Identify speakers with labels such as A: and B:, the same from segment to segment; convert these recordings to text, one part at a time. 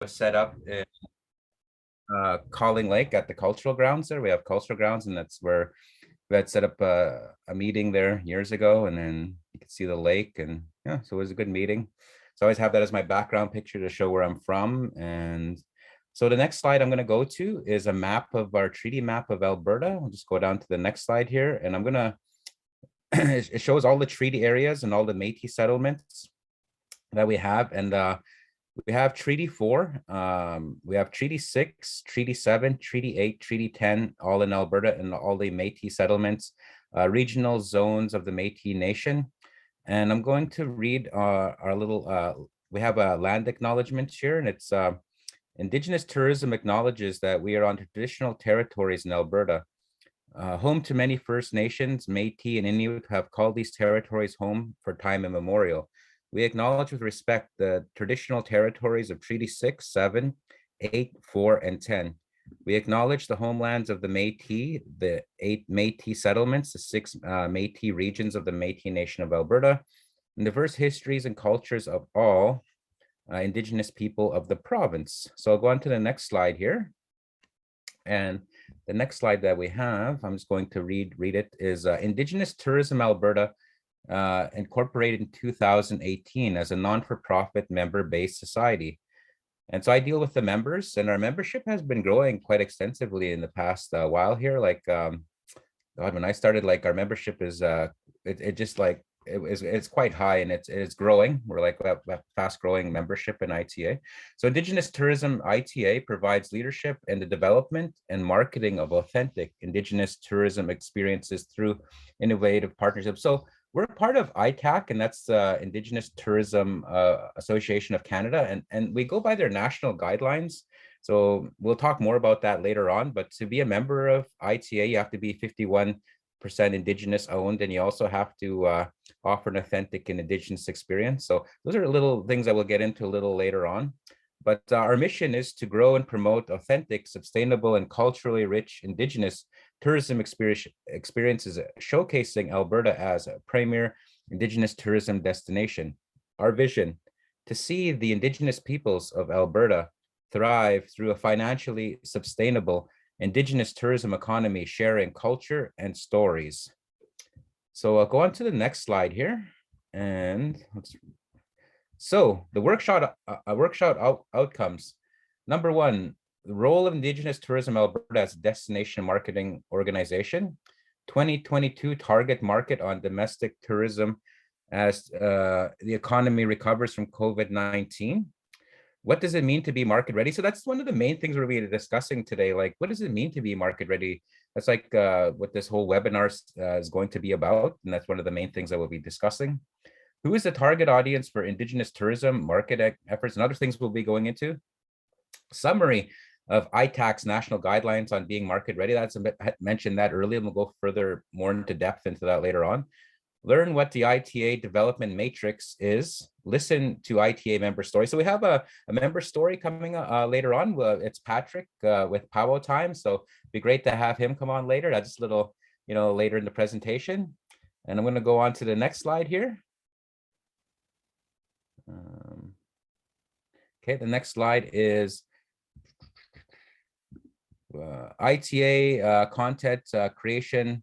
A: was set up in Calling Lake at the cultural grounds there. We have cultural grounds, and that's where we had set up a meeting there years ago, and then you could see the lake, and yeah, so it was a good meeting. So I always have that as my background picture to show where I'm from. And so the next slide I'm going to go to is a map of our treaty map of Alberta. I'll just go down to the next slide here, and I'm going to it shows all the treaty areas and all the Métis settlements that we have. And we have Treaty 4, we have Treaty 6, Treaty 7, Treaty 8, Treaty 10, all in Alberta, and all the Métis settlements, regional zones of the Métis Nation. And I'm going to read our little, we have a land acknowledgement here, and it's Indigenous tourism acknowledges that we are on traditional territories in Alberta. Home to many First Nations, Métis, and Inuit have called these territories home for time immemorial. We acknowledge with respect the traditional territories of Treaty 6, 7, 8, 4, and 10. We acknowledge the homelands of the Métis, the 8 Métis settlements, the 6 Métis regions of the Métis Nation of Alberta, and diverse histories and cultures of all Indigenous people of the province. So I'll go on to the next slide here. And the next slide that we have, I'm just going to read it, is Indigenous Tourism Alberta, incorporated in 2018 as a non-for-profit member-based society. And so I deal with the members, and our membership has been growing quite extensively in the past while here. Like, God, when I started, like, our membership is, it's quite high, and it's growing. We're like a fast growing membership in ITA. So Indigenous Tourism ITA provides leadership in the development and marketing of authentic Indigenous tourism experiences through innovative partnerships. So we're part of ITAC, and that's the Indigenous Tourism Association of Canada, and we go by their national guidelines. So we'll talk more about that later on, but to be a member of ITA, you have to be 51% Indigenous owned, and you also have to offer an authentic and Indigenous experience. So those are little things that we'll get into a little later on. But our mission is to grow and promote authentic, sustainable, and culturally rich Indigenous tourism experiences, showcasing Alberta as a premier Indigenous tourism destination. Our vision: to see the Indigenous peoples of Alberta thrive through a financially sustainable Indigenous tourism economy, sharing culture and stories. So I'll go on to the next slide here. And so the workshop outcomes. Number one, the role of Indigenous Tourism Alberta as a destination marketing organization. 2022 target market on domestic tourism as the economy recovers from COVID-19. What does it mean to be market ready? So that's one of the main things we're really discussing today. Like, what does it mean to be market ready? That's like what this whole webinar is going to be about. And that's one of the main things that we'll be discussing. Who is the target audience for Indigenous tourism market efforts, and other things we'll be going into. Summary of ITAC's national guidelines on being market ready. That's mentioned that earlier, and we'll go further more into depth into that later on. Learn what the ITA development matrix is. Listen to ITA member stories. So we have a member story coming later on. It's Patrick with Powwow Times. So it'd be great to have him come on later. That's just a little, later in the presentation. And I'm going to go on to the next slide here. Okay, the next slide is ITA content creation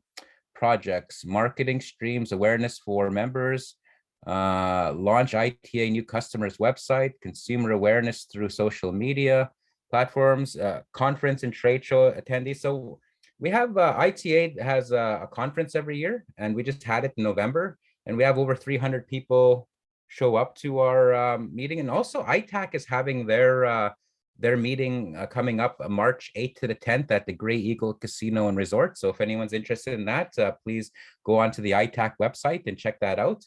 A: projects, marketing streams, awareness for members, launch ITA new customers website, consumer awareness through social media platforms, conference and trade show attendees. So we have ITA has a conference every year, and we just had it in November, and we have over 300 people show up to our meeting. And also ITAC is having their meeting coming up March 8th to the 10th at the Grey Eagle Casino and Resort. So if anyone's interested in that, please go onto the ITAC website and check that out.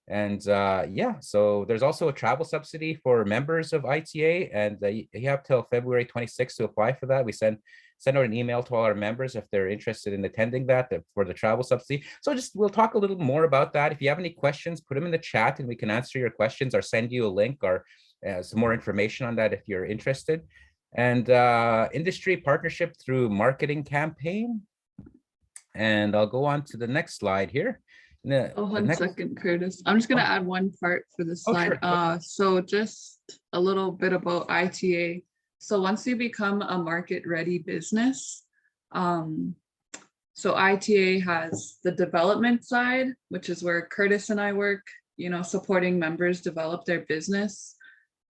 A: And yeah, so there's also a travel subsidy for members of ITA, and you have till February 26th to apply for that. We send out an email to all our members if they're interested in attending that for the travel subsidy. So we'll talk a little more about that. If you have any questions, put them in the chat and we can answer your questions or send you a link or some more information on that if you're interested. And industry partnership through marketing campaign. And I'll go on to the next slide here.
B: Oh,
A: The
B: one
A: next,
B: second, Curtis. I'm just going to add one part for this
A: oh,
B: slide.
A: sure. Go ahead.
B: So just a little bit about ITA. So once you become a market ready business, um, so ITA has the development side, which is where Curtis and I work, supporting members develop their business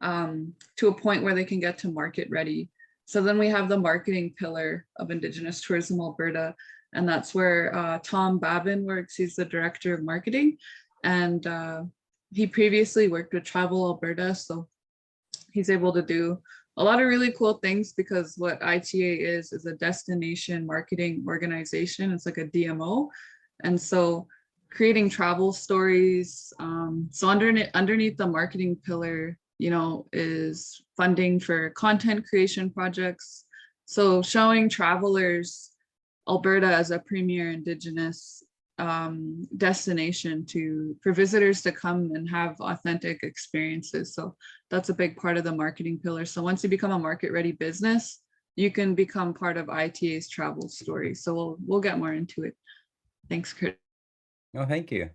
B: to a point where they can get to market ready. So then we have the marketing pillar of Indigenous Tourism Alberta, and that's where Tom Babin works. He's the director of marketing, and he previously worked with Travel Alberta, so he's able to do a lot of really cool things because what ITA is a destination marketing organization. It's like a DMO, and so creating travel stories. So underneath the marketing pillar, is funding for content creation projects. So showing travelers Alberta as a premier Indigenous destination for visitors to come and have authentic experiences. So that's a big part of the marketing pillar. So once you become a market ready business, you can become part of ITA's travel story. So we'll get more into it. Thanks, Kurt.
A: No, thank you.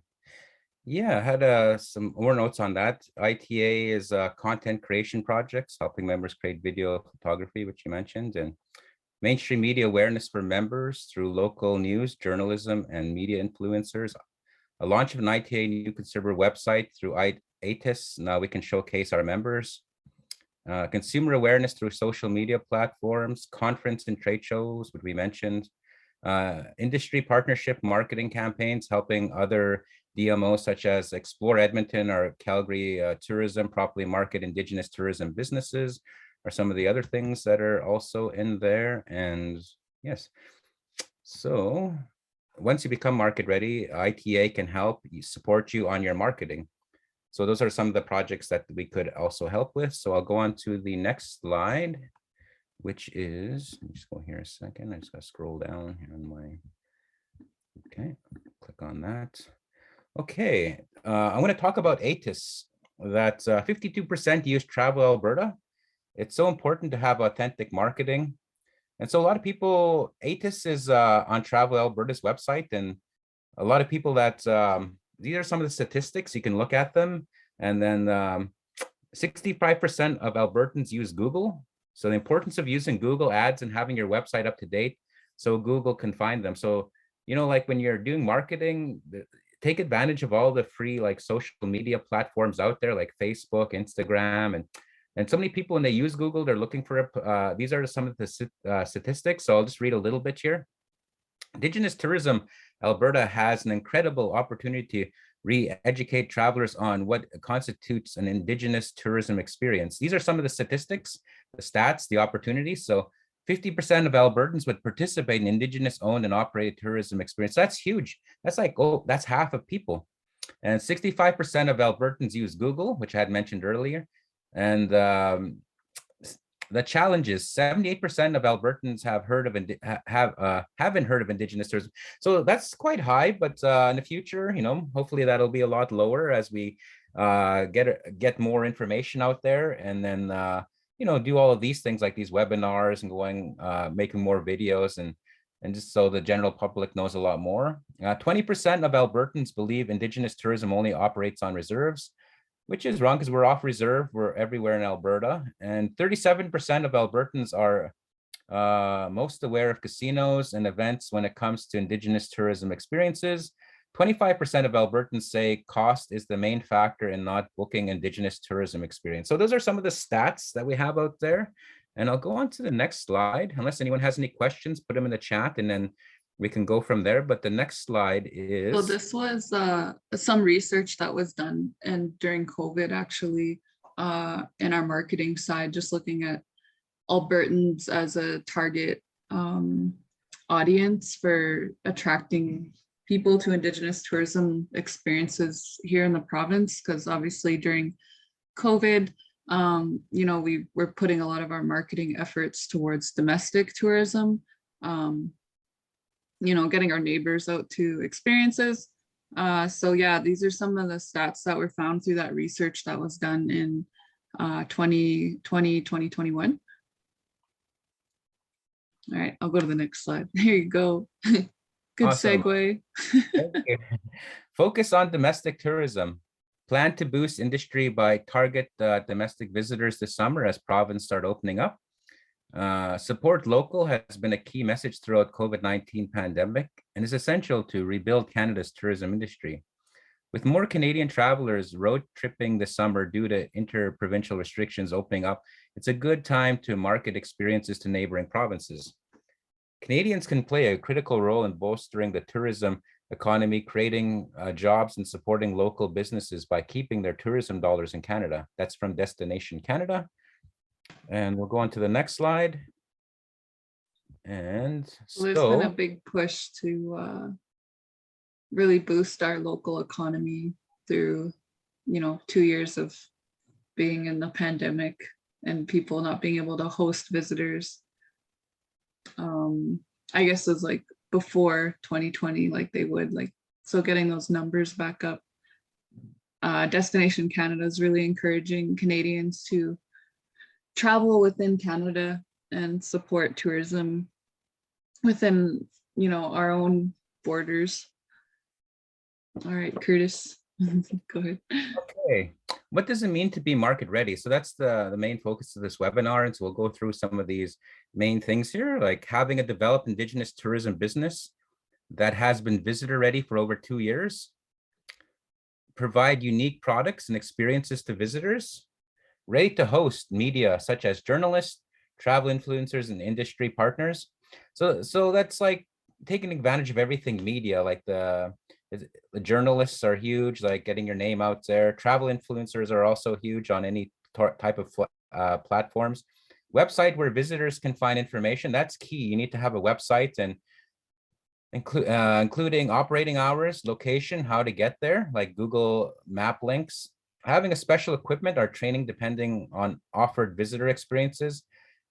A: Yeah, I had some more notes on that. ITA is content creation projects, helping members create video photography, which you mentioned, and mainstream media awareness for members through local news, journalism, and media influencers. A launch of an ITA new consumer website through ATIS. Now we can showcase our members. Consumer awareness through social media platforms, conference and trade shows, which we mentioned. Industry partnership marketing campaigns, helping other DMOs such as Explore Edmonton or Calgary Tourism properly market Indigenous tourism businesses, are some of the other things that are also in there. And yes, so once you become market ready, ITA can help support you on your marketing. So those are some of the projects that we could also help with. So I'll go on to the next slide, which is, let me just go here a second. I just got to scroll down here on my, okay, click on that. Okay, I'm going to talk about ATIS, that 52% use Travel Alberta. It's so important to have authentic marketing. And so a lot of people, ATIS is on Travel Alberta's website, and a lot of people that, these are some of the statistics, you can look at them. And then 65% of Albertans use Google. So the importance of using Google ads and having your website up to date so Google can find them. So, like when you're doing marketing, take advantage of all the free like social media platforms out there like Facebook, Instagram, and so many people when they use Google, they're looking for these are some of the statistics. So I'll just read a little bit here. Indigenous Tourism Alberta has an incredible opportunity to re-educate travelers on what constitutes an Indigenous tourism experience. These are some of the statistics, the stats, the opportunities. So 50% of Albertans would participate in Indigenous owned and operated tourism experience. That's huge. That's like, oh, that's half of people. And 65% of Albertans use Google, which I had mentioned earlier. And the challenge is 78% of Albertans have heard of haven't heard of Indigenous tourism. So that's quite high, but in the future, hopefully that'll be a lot lower as we get more information out there, and then do all of these things like these webinars and making more videos and just so the general public knows a lot more. 20% of Albertans believe Indigenous tourism only operates on reserves, which is wrong because we're off reserve. We're everywhere in Alberta. And 37% of Albertans are most aware of casinos and events when it comes to Indigenous tourism experiences. 25% of Albertans say cost is the main factor in not booking Indigenous tourism experience. So those are some of the stats that we have out there. And I'll go on to the next slide. Unless anyone has any questions, put them in the chat and then we can go from there. But the next slide is.
B: So this was some research that was done and during COVID actually in our marketing side, just looking at Albertans as a target audience for attracting people to Indigenous tourism experiences here in the province. Because obviously during COVID, we were putting a lot of our marketing efforts towards domestic tourism. Getting our neighbors out to experiences. So yeah, these are some of the stats that were found through that research that was done in 2020, 2021. All right, I'll go to the next slide. There you go. Good
A: Awesome.
B: segue.
A: Thank you. Focus on domestic tourism. Plan to boost industry by target domestic visitors this summer as province start opening up. Support local has been a key message throughout COVID-19 pandemic and is essential to rebuild Canada's tourism industry. With more Canadian travelers road tripping this summer due to inter-provincial restrictions opening up, it's a good time to market experiences to neighboring provinces. Canadians can play a critical role in bolstering the tourism economy, creating jobs and supporting local businesses by keeping their tourism dollars in Canada. That's from Destination Canada. And we'll go on to the next slide. And
B: So there's been a
A: so,
B: big push to really boost our local economy through, 2 years of being in the pandemic and people not being able to host visitors. I guess it was like before 2020, like they would so getting those numbers back up. Destination Canada is really encouraging Canadians to travel within Canada and support tourism within, our own borders. All right, Curtis, go ahead.
A: okay, what does it mean to be market ready? So that's the main focus of this webinar. And so we'll go through some of these main things here, like having a developed Indigenous tourism business that has been visitor ready for over 2 years, provide unique products and experiences to visitors, ready to host media such as journalists, travel influencers, and industry partners. So that's like taking advantage of everything media, like the journalists are huge, like getting your name out there. Travel influencers are also huge on any type of platforms. Website where visitors can find information, that's key. You need to have a website and including operating hours, location, how to get there, like Google Map links, having a special equipment or training depending on offered visitor experiences,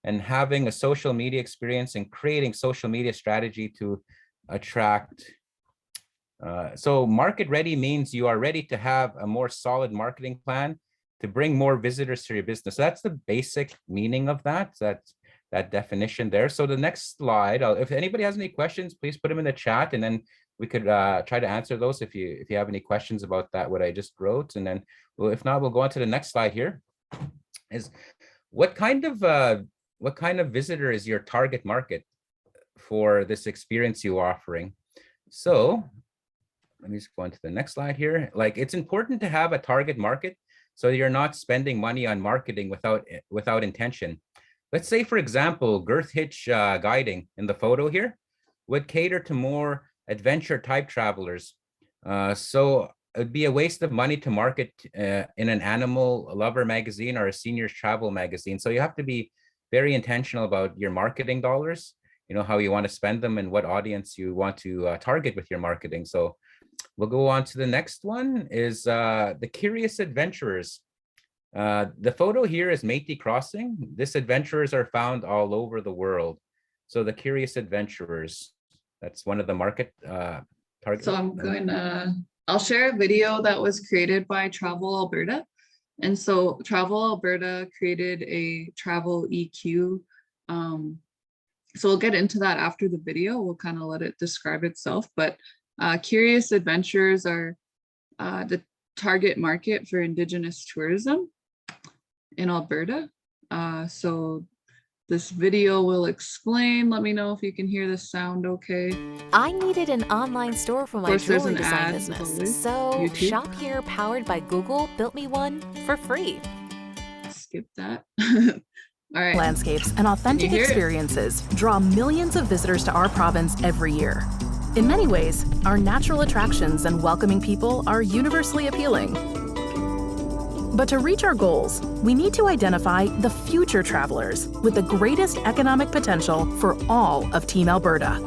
A: and having a social media experience and creating social media strategy to attract. So market ready means you are ready to have a more solid marketing plan to bring more visitors to your business. So that's the basic meaning of that definition there. So the next slide, if anybody has any questions, please put them in the chat, and then we could try to answer those if you have any questions about that, what I just wrote. And then, well, if not, we'll go on to the next slide here. Is what kind of visitor is your target market for this experience you're offering? So let me just go on to the next slide here. Like, it's important to have a target market so you're not spending money on marketing without intention. Let's say, for example, Girth Hitch guiding in the photo here would cater to more adventure type travelers. So it'd be a waste of money to market in an animal lover magazine or a seniors travel magazine. So you have to be very intentional about your marketing dollars, how you want to spend them and what audience you want to target with your marketing. So we'll go on to the next one is the Curious Adventurers. The photo here is Métis Crossing. These adventurers are found all over the world. So the Curious Adventurers, that's one of the market targets.
B: So I'll share a video that was created by Travel Alberta. And so Travel Alberta created a travel EQ. So we'll get into that after the video. We'll kind of let it describe itself, but Curious Adventurers are the target market for Indigenous tourism in Alberta. So this video will explain. Let me know if you can hear the sound okay.
C: I needed an online store for my jewelry design business. So
B: YouTube.
C: Shop Here, powered by Google, built me one for free.
B: Skip that. All right.
D: Landscapes and authentic experiences draw millions of visitors to our province every year. In many ways, our natural attractions and welcoming people are universally appealing. But to reach our goals, we need to identify the future travelers with the greatest economic potential for all of Team Alberta.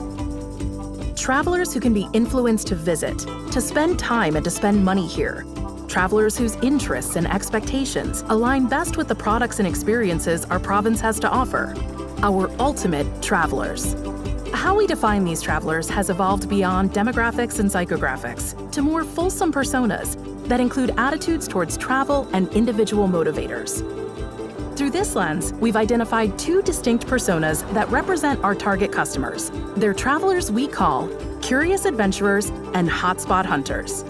D: Travelers who can be influenced to visit, to spend time and to spend money here. Travelers whose interests and expectations align best with the products and experiences our province has to offer. Our ultimate travelers. How we define these travelers has evolved beyond demographics and psychographics to more fulsome personas that include attitudes towards travel and individual motivators. Through this lens, we've identified two distinct personas that represent our target customers. They're travelers we call curious adventurers and hotspot hunters.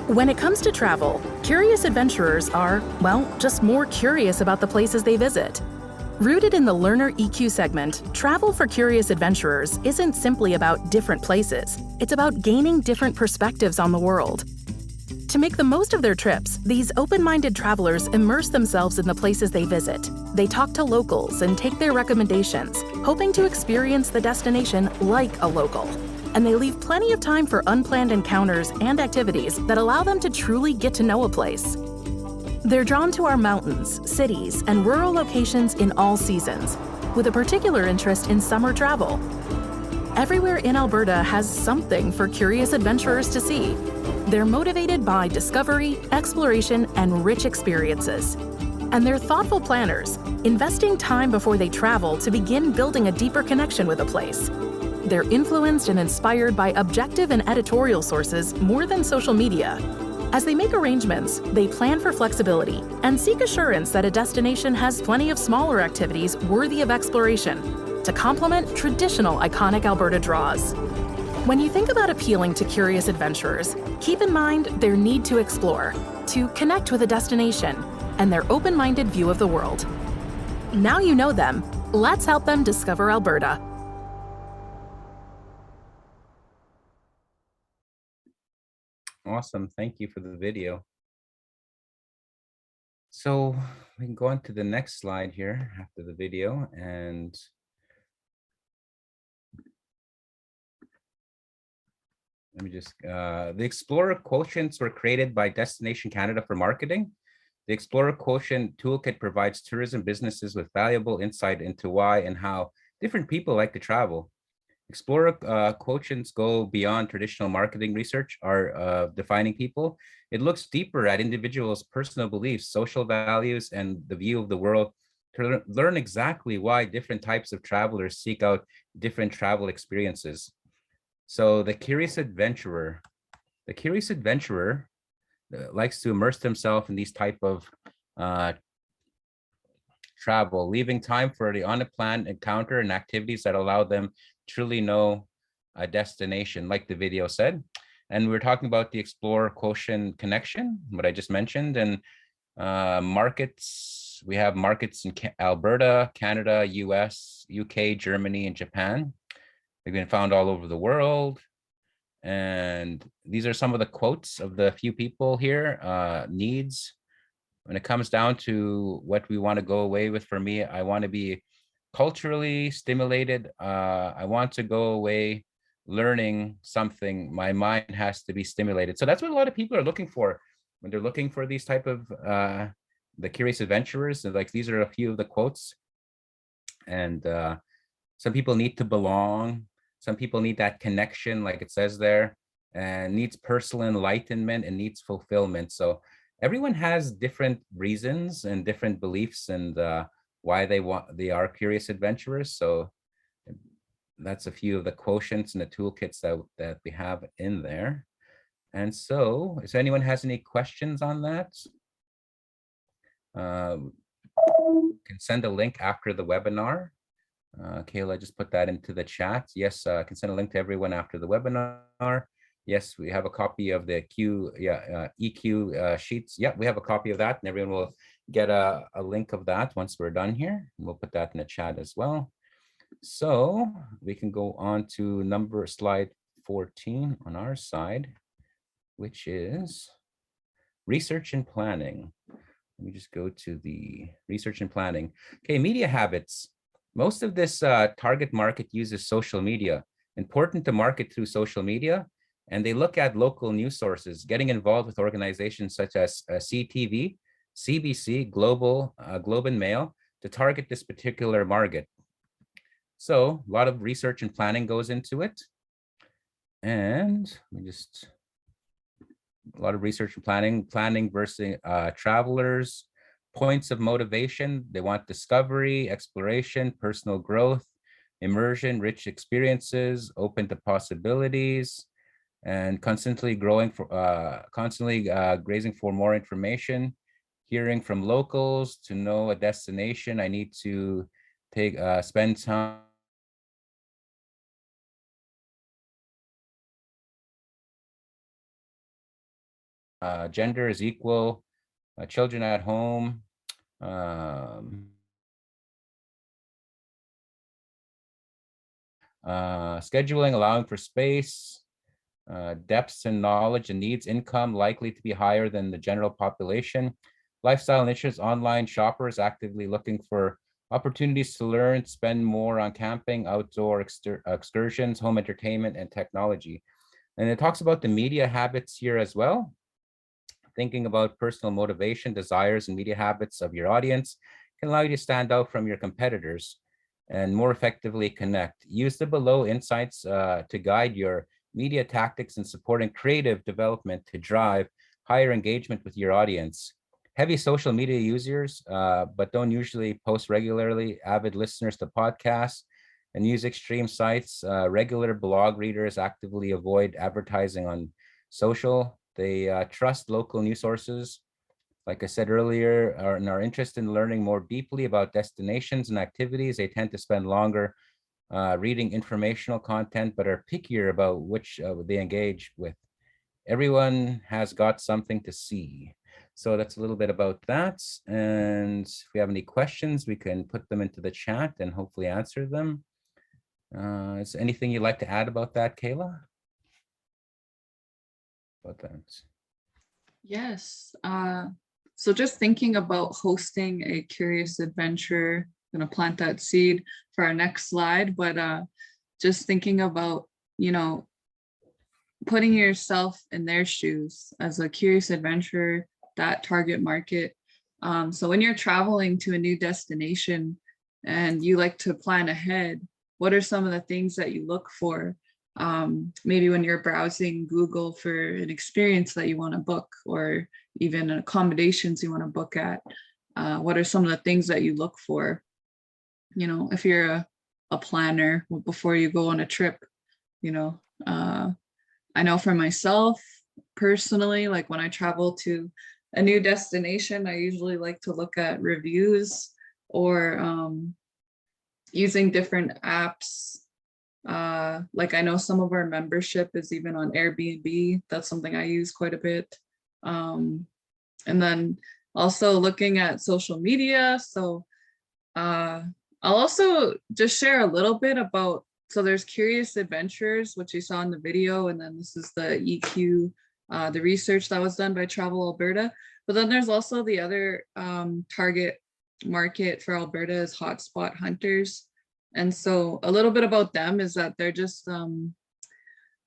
D: When it comes to travel, curious adventurers are, well, just more curious about the places they visit. Rooted in the learner EQ segment, travel for curious adventurers isn't simply about different places. It's about gaining different perspectives on the world. To make the most of their trips, these open-minded travelers immerse themselves in the places they visit. They talk to locals and take their recommendations, hoping to experience the destination like a local. And they leave plenty of time for unplanned encounters and activities that allow them to truly get to know a place. They're drawn to our mountains, cities, and rural locations in all seasons, with a particular interest in summer travel. Everywhere in Alberta has something for curious adventurers to see. They're motivated by discovery, exploration, and rich experiences. And they're thoughtful planners, investing time before they travel to begin building a deeper connection with a place. They're influenced and inspired by objective and editorial sources more than social media. As they make arrangements, they plan for flexibility and seek assurance that a destination has plenty of smaller activities worthy of exploration to complement traditional iconic Alberta draws. When you think about appealing to curious adventurers, keep in mind their need to explore, to connect with a destination, and their open-minded view of the world. Now you know them, let's help them discover Alberta.
A: Awesome. Thank you for the video. So we can go on to the next slide here after the video, and let me just, the Explorer quotients were created by Destination Canada for marketing. The Explorer Quotient Toolkit provides tourism businesses with valuable insight into why and how different people like to travel. Explorer quotients go beyond traditional marketing research or defining people. It looks deeper at individuals' personal beliefs, social values, and the view of the world to learn exactly why different types of travelers seek out different travel experiences. So the curious adventurer likes to immerse himself in these type of travel, leaving time for the unplanned encounter and activities that allow them truly know a destination, like the video said. And we're talking about the Explorer Quotient connection, what I just mentioned, and markets. We have markets in Alberta, Canada, US, UK, Germany, and Japan. They've been found all over the world. And these are some of the quotes of the few people here, needs. When it comes down to what we want to go away with, for me, I want to be culturally stimulated. I want to go away learning something. My mind has to be stimulated. So that's what a lot of people are looking for when they're looking for these type of the curious adventurers. And like, these are a few of the quotes. And some people need to belong. Some people need that connection, like it says there, and needs personal enlightenment and needs fulfillment. So everyone has different reasons and different beliefs and why they are curious adventurers. So that's a few of the quotients and the toolkits that we have in there. And so if anyone has any questions on that, can send a link after the webinar. Kayla just put that into the chat. Yes, I can send a link to everyone after the webinar. Yes, we have a copy of the EQ sheets. Yeah, we have a copy of that, and everyone will get a link of that once we're done here. We'll put that in the chat as well. So we can go on to slide 14 on our side, which is research and planning. Let me just go to the research and planning. Okay, media habits. Most of this target market uses social media, important to market through social media, and they look at local news sources, getting involved with organizations such as CTV, CBC, Globe and Mail to target this particular market. So a lot of research and planning goes into it. And a lot of research and planning versus travelers, points of motivation. They want discovery, exploration, personal growth, immersion, rich experiences, open to possibilities, and constantly grazing for more information, hearing from locals. To know a destination, I need to spend time gender is equal, children at home, scheduling, allowing for space, depths and knowledge and needs, income likely to be higher than the general population, lifestyle and interests, online shoppers actively looking for opportunities to learn, spend more on camping, outdoor excursions, home entertainment, and technology. And it talks about the media habits here as well. Thinking about personal motivation, desires, and media habits of your audience can allow you to stand out from your competitors and more effectively connect. Use the below insights to guide your media tactics in supporting creative development to drive higher engagement with your audience. Heavy social media users, but don't usually post regularly, avid listeners to podcasts and use extreme sites. Regular blog readers actively avoid advertising on social. They trust local news sources, like I said earlier, are interested in learning more deeply about destinations and activities. They tend to spend longer reading informational content, but are pickier about which they engage with. Everyone has got something to see. So that's a little bit about that. And if we have any questions, we can put them into the chat and hopefully answer them. Is there anything you'd like to add about that, Kayla? About that?
B: Yes. So just thinking about hosting a curious adventure, I'm gonna plant that seed for our next slide, but just thinking about, you know, putting yourself in their shoes as a curious adventurer, that target market. So when you're traveling to a new destination and you like to plan ahead, what are some of the things that you look for? Maybe when you're browsing Google for an experience that you want to book, or even accommodations you want to book at, what are some of the things that you look for? You know, if you're a planner before you go on a trip, you know, I know for myself personally, like when I travel to a new destination, I usually like to look at reviews or using different apps. Like I know some of our membership is even on Airbnb. That's something I use quite a bit. And then also looking at social media. So I'll also just share a little bit about, so there's Curious Adventures, which you saw in the video, and then this is the EQ, the research that was done by Travel Alberta. But then there's also the other target market for Alberta is hotspot hunters. And so a little bit about them is that they're just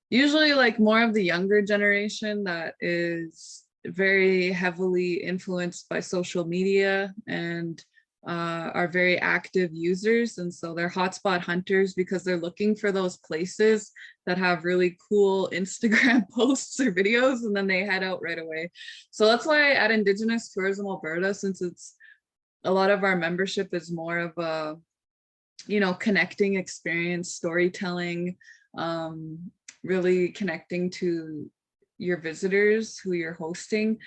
B: usually like more of the younger generation that is very heavily influenced by social media and are very active users. And so they're hotspot hunters because they're looking for those places that have really cool Instagram posts or videos, and then they head out right away. So that's why at Indigenous Tourism Alberta, since it's a lot of our membership is more of a, you know, connecting experience, storytelling, really connecting to your visitors who you're hosting.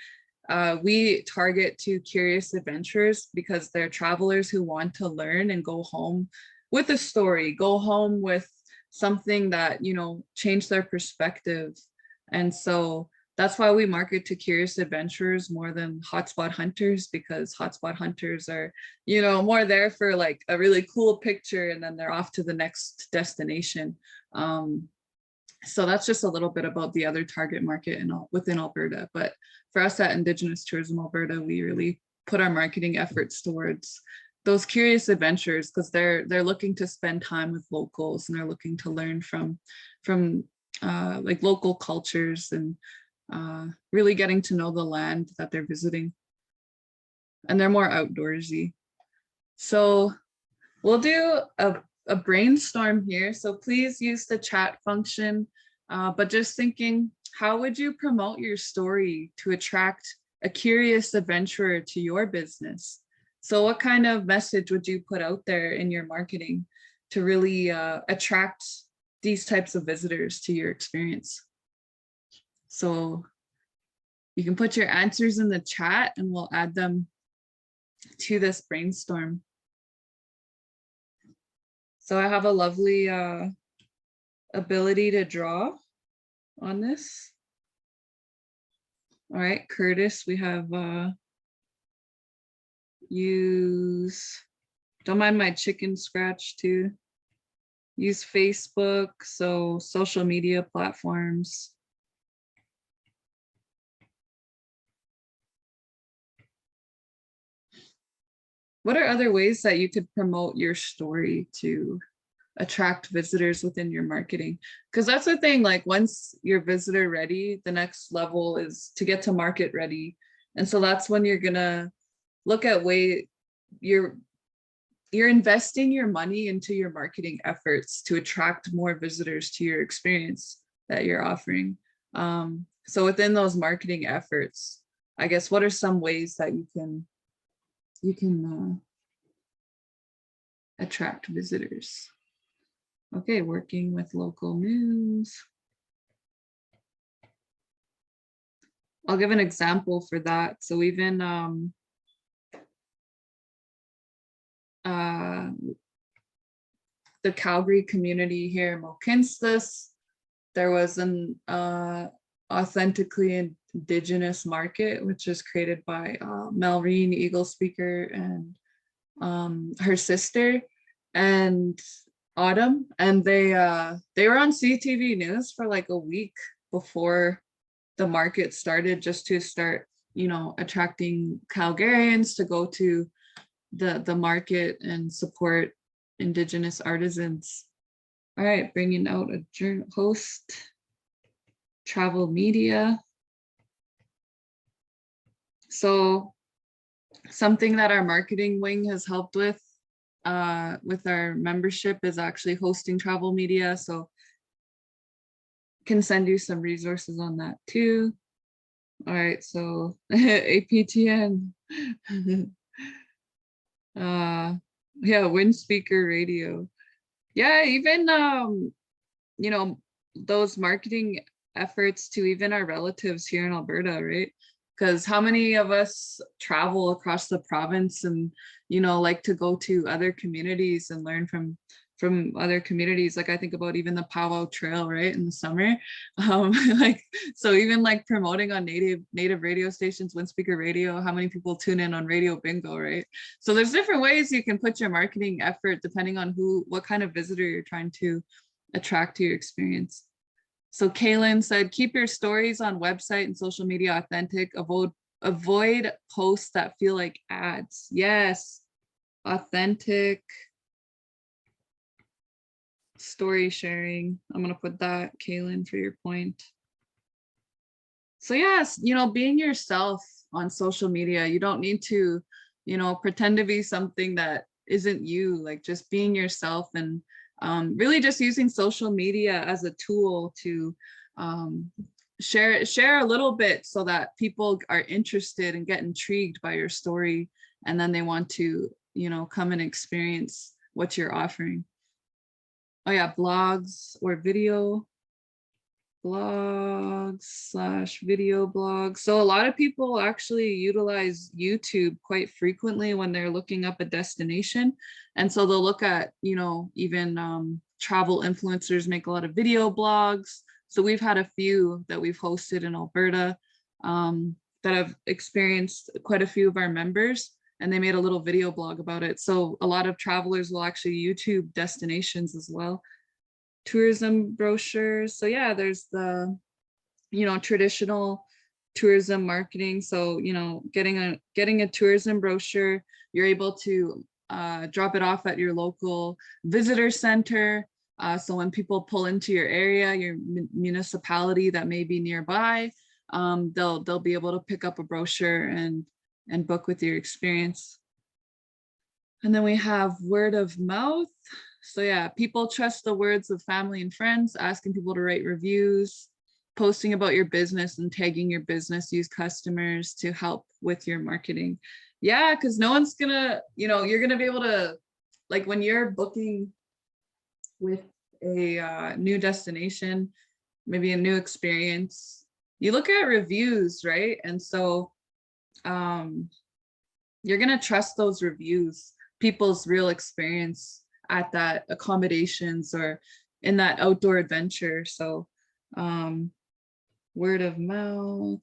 B: We target to curious adventurers because they're travelers who want to learn and go home with a story, go home with something that, you know, changed their perspective. And so that's why we market to curious adventurers more than hotspot hunters, because hotspot hunters are, you know, more there for like a really cool picture and then they're off to the next destination. So that's just a little bit about the other target market and within Alberta. But for us at Indigenous Tourism Alberta, we really put our marketing efforts towards those curious adventures because they're looking to spend time with locals and they're looking to learn from like local cultures and really getting to know the land that they're visiting. And they're more outdoorsy. So we'll do a brainstorm here. So please use the chat function, but just thinking, how would you promote your story to attract a curious adventurer to your business? So what kind of message would you put out there in your marketing to really attract these types of visitors to your experience? So You can put your answers in the chat and we'll add them to this brainstorm. So I have a lovely ability to draw on this. All right, Curtis, we have use, don't mind my chicken scratch too. Use Facebook, so social media platforms. What are other ways that you could promote your story to attract visitors within your marketing? Because that's the thing, like once you're visitor ready, the next level is to get to market ready. And so that's when you're gonna look at you're investing your money into your marketing efforts to attract more visitors to your experience that you're offering. So within those marketing efforts, I guess, what are some ways that you can attract visitors? Okay, working with local news. I'll give an example for that. So even the Calgary community here in Mohkinstsis, there was an authentically Indigenous market, which was created by Melreen, Eagle Speaker, and her sister and Autumn, and they were on CTV News for like a week before the market started, just to start, you know, attracting Calgarians to go to the market and support Indigenous artisans. All right, bringing out a host, travel media. So something that our marketing wing has helped with our membership is actually hosting travel media. So can send you some resources on that too. All right, so APTN. Yeah, wind speaker radio. Yeah, even you know, those marketing efforts to even our relatives here in Alberta, right? Because how many of us travel across the province and, you know, like to go to other communities and learn from other communities? Like I think about even the Powwow Trail, right, in the summer. Like, so even like promoting on native radio stations, wind speaker radio, how many people tune in on Radio Bingo, right? So there's different ways you can put your marketing effort depending on what kind of visitor you're trying to attract to your experience. So Kaylin said, keep your stories on website and social media authentic. Avoid posts that feel like ads. Yes, authentic story sharing. I'm gonna put that, Kaylin, for your point. So yes, you know, being yourself on social media. You don't need to, you know, pretend to be something that isn't you. Like just being yourself and really just using social media as a tool to share a little bit so that people are interested and get intrigued by your story, and then they want to, you know, come and experience what you're offering. Oh yeah, blogs or video blogs/video blogs. So a lot of people actually utilize YouTube quite frequently when they're looking up a destination. And so they'll look at, you know, even travel influencers make a lot of video blogs. So we've had a few that we've hosted in Alberta that have experienced quite a few of our members, and they made a little video blog about it. So a lot of travelers will actually YouTube destinations as well. Tourism brochures. So yeah, there's the, you know, traditional tourism marketing. So, you know, getting a tourism brochure, you're able to drop it off at your local visitor center. So when people pull into your area, your municipality that may be nearby, they'll be able to pick up a brochure and book with your experience. And then we have word of mouth. So yeah, people trust the words of family and friends, asking people to write reviews, posting about your business and tagging your business use customers to help with your marketing. Yeah, because no one's gonna, you know, you're gonna be able to, like when you're booking with a new destination, maybe a new experience, you look at reviews, right? And so you're gonna trust those reviews, people's real experience at that accommodations or in that outdoor adventure. So word of mouth.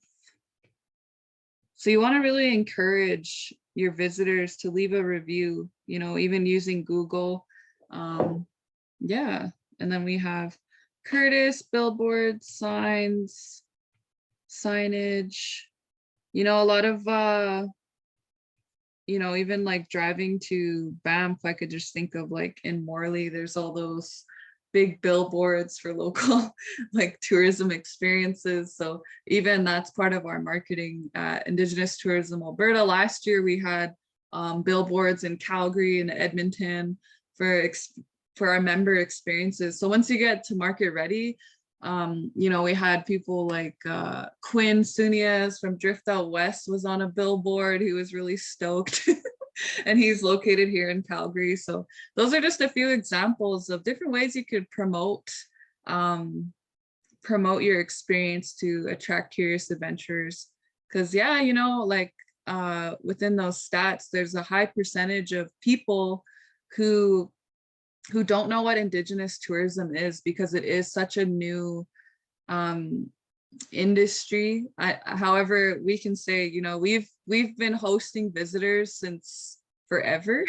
B: So you want to really encourage your visitors to leave a review, you know, even using Google. Yeah. And then we have Curtis, billboards, signs, signage, you know, a lot of, you know, even like driving to Banff, I could just think of like in Morley, there's all those big billboards for local like tourism experiences. So even that's part of our marketing at Indigenous Tourism Alberta. Last year we had billboards in Calgary and Edmonton for our member experiences. So once you get to market ready, you know, we had people like Quinn Sunias from Drift Out West was on a billboard. He was really stoked. And he's located here in Calgary. So those are just a few examples of different ways you could promote your experience to attract curious adventurers. Because yeah, you know, like within those stats, there's a high percentage of people who don't know what Indigenous tourism is, because it is such a new industry. However, we can say, you know, we've been hosting visitors since forever.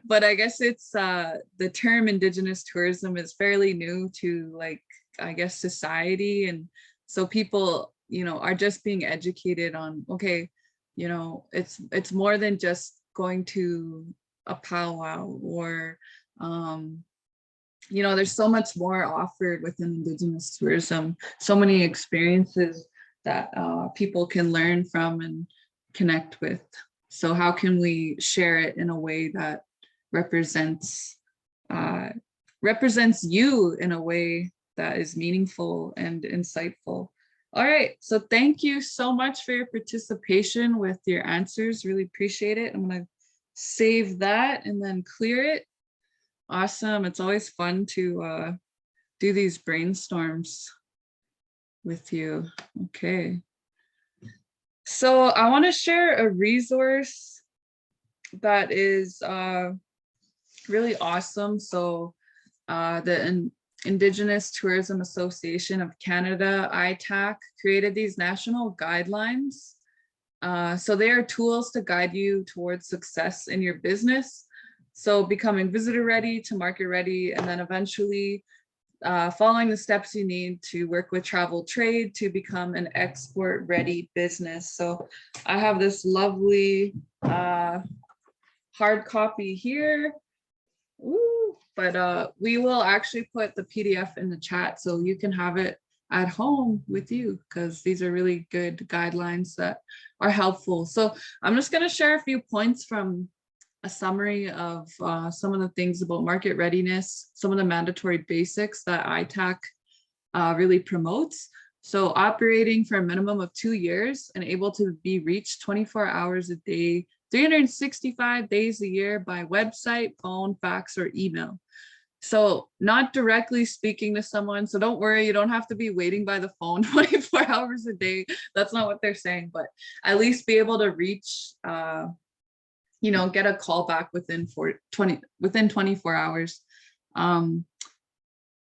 B: But I guess it's the term Indigenous tourism is fairly new to, like, I guess, society. And so people, you know, are just being educated on, okay, you know, it's more than just going to a powwow or you know, there's so much more offered within Indigenous tourism, so many experiences that people can learn from and connect with. So how can we share it in a way that represents you in a way that is meaningful and insightful? All right, so thank you so much for your participation with your answers. Really appreciate it. I'm gonna save that and then clear it. Awesome. It's always fun to do these brainstorms with you. Okay. So I want to share a resource that is really awesome. So the Indigenous Tourism Association of Canada, ITAC, created these national guidelines. So they are tools to guide you towards success in your business. So becoming visitor ready to market ready, and then eventually following the steps you need to work with travel trade to become an export ready business. So I have this lovely hard copy here. Ooh, but we will actually put the PDF in the chat so you can have it at home with you, because these are really good guidelines that are helpful. So I'm just going to share a few points from a summary of some of the things about market readiness, some of the mandatory basics that ITAC really promotes. So operating for a minimum of 2 years and able to be reached 24 hours a day, 365 days a year by website, phone, fax, or email. So not directly speaking to someone. So don't worry, you don't have to be waiting by the phone 24 hours a day. That's not what they're saying, but at least be able to reach, you know, get a call back within 24 hours.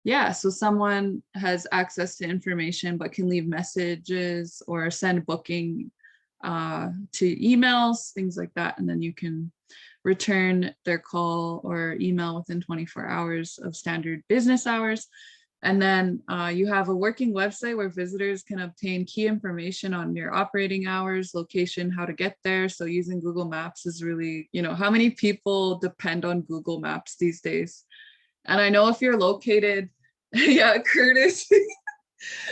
B: Yeah, so someone has access to information but can leave messages or send booking to emails, things like that, and then you can return their call or email within 24 hours of standard business hours. And then you have a working website where visitors can obtain key information on your operating hours, location, how to get there. So using Google Maps is really, you know, how many people depend on Google Maps these days? And I know if you're located, yeah, Curtis,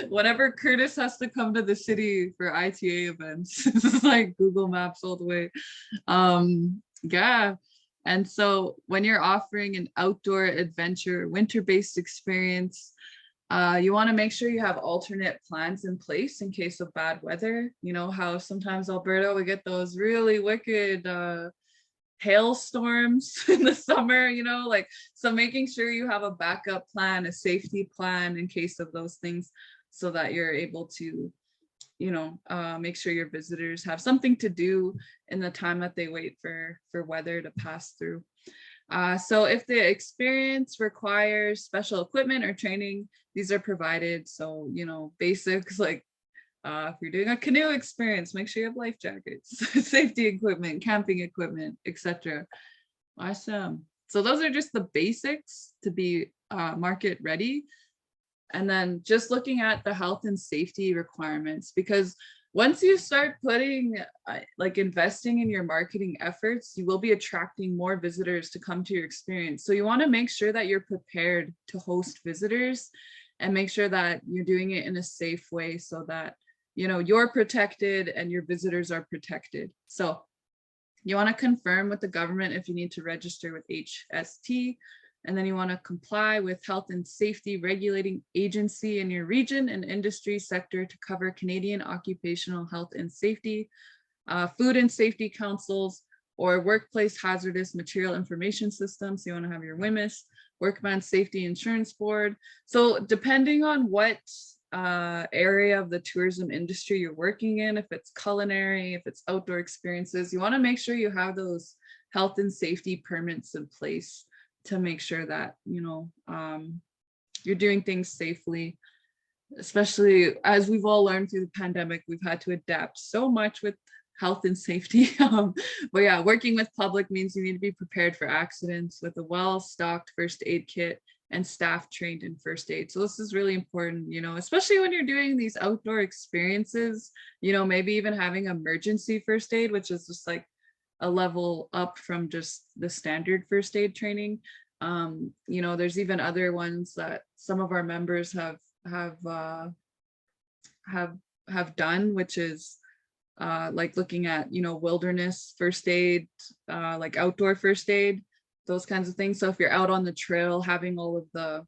B: whenever Curtis has to come to the city for ITA events, it's like Google Maps all the way. Yeah. And so when you're offering an outdoor adventure, winter-based experience, you want to make sure you have alternate plans in place in case of bad weather. You know how sometimes Alberta, we get those really wicked hailstorms in the summer, you know, like, so making sure you have a backup plan, a safety plan in case of those things. so that you're able to, make sure your visitors have something to do in the time that they wait for weather to pass through. So if the experience requires special equipment or training, these are provided. So, basics like if you're doing a canoe experience, make sure you have life jackets, safety equipment, camping equipment, etc. Awesome. So those are just the basics to be market ready. And then just looking at the health and safety requirements, because once you start putting investing in your marketing efforts, you will be attracting more visitors to come to your experience. So you want to make sure that you're prepared to host visitors and make sure that you're doing it in a safe way so that, you're protected and your visitors are protected. So you want to confirm with the government if you need to register with HST, and then you want to comply with health and safety regulating agency in your region and industry sector to cover Canadian occupational health and safety, food and safety councils, or workplace hazardous material information systems. So you want to have your WHMIS, Workman Safety Insurance Board. So depending on what area of the tourism industry you're working in, if it's culinary, if it's outdoor experiences, you want to make sure you have those health and safety permits in place to make sure that you're doing things safely, especially as we've all learned through the pandemic. We've had to adapt so much with health and safety. But yeah, working with public means you need to be prepared for accidents with a well-stocked first aid kit and staff trained in first aid. So this is really important, especially when you're doing these outdoor experiences, maybe even having emergency first aid, which is just like a level up from just the standard first aid training. There's even other ones that some of our members have done, which is like looking at, wilderness first aid, like outdoor first aid, those kinds of things. So if you're out on the trail, having all of the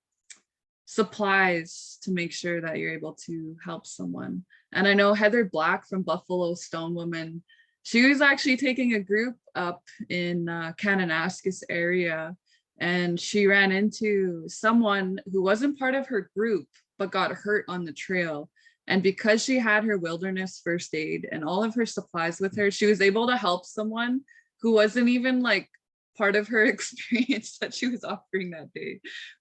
B: supplies to make sure that you're able to help someone. And I know Heather Black from Buffalo Stone Woman, she was actually taking a group up in Kananaskis area, and she ran into someone who wasn't part of her group, but got hurt on the trail. And because she had her wilderness first aid and all of her supplies with her, she was able to help someone who wasn't even like part of her experience that she was offering that day.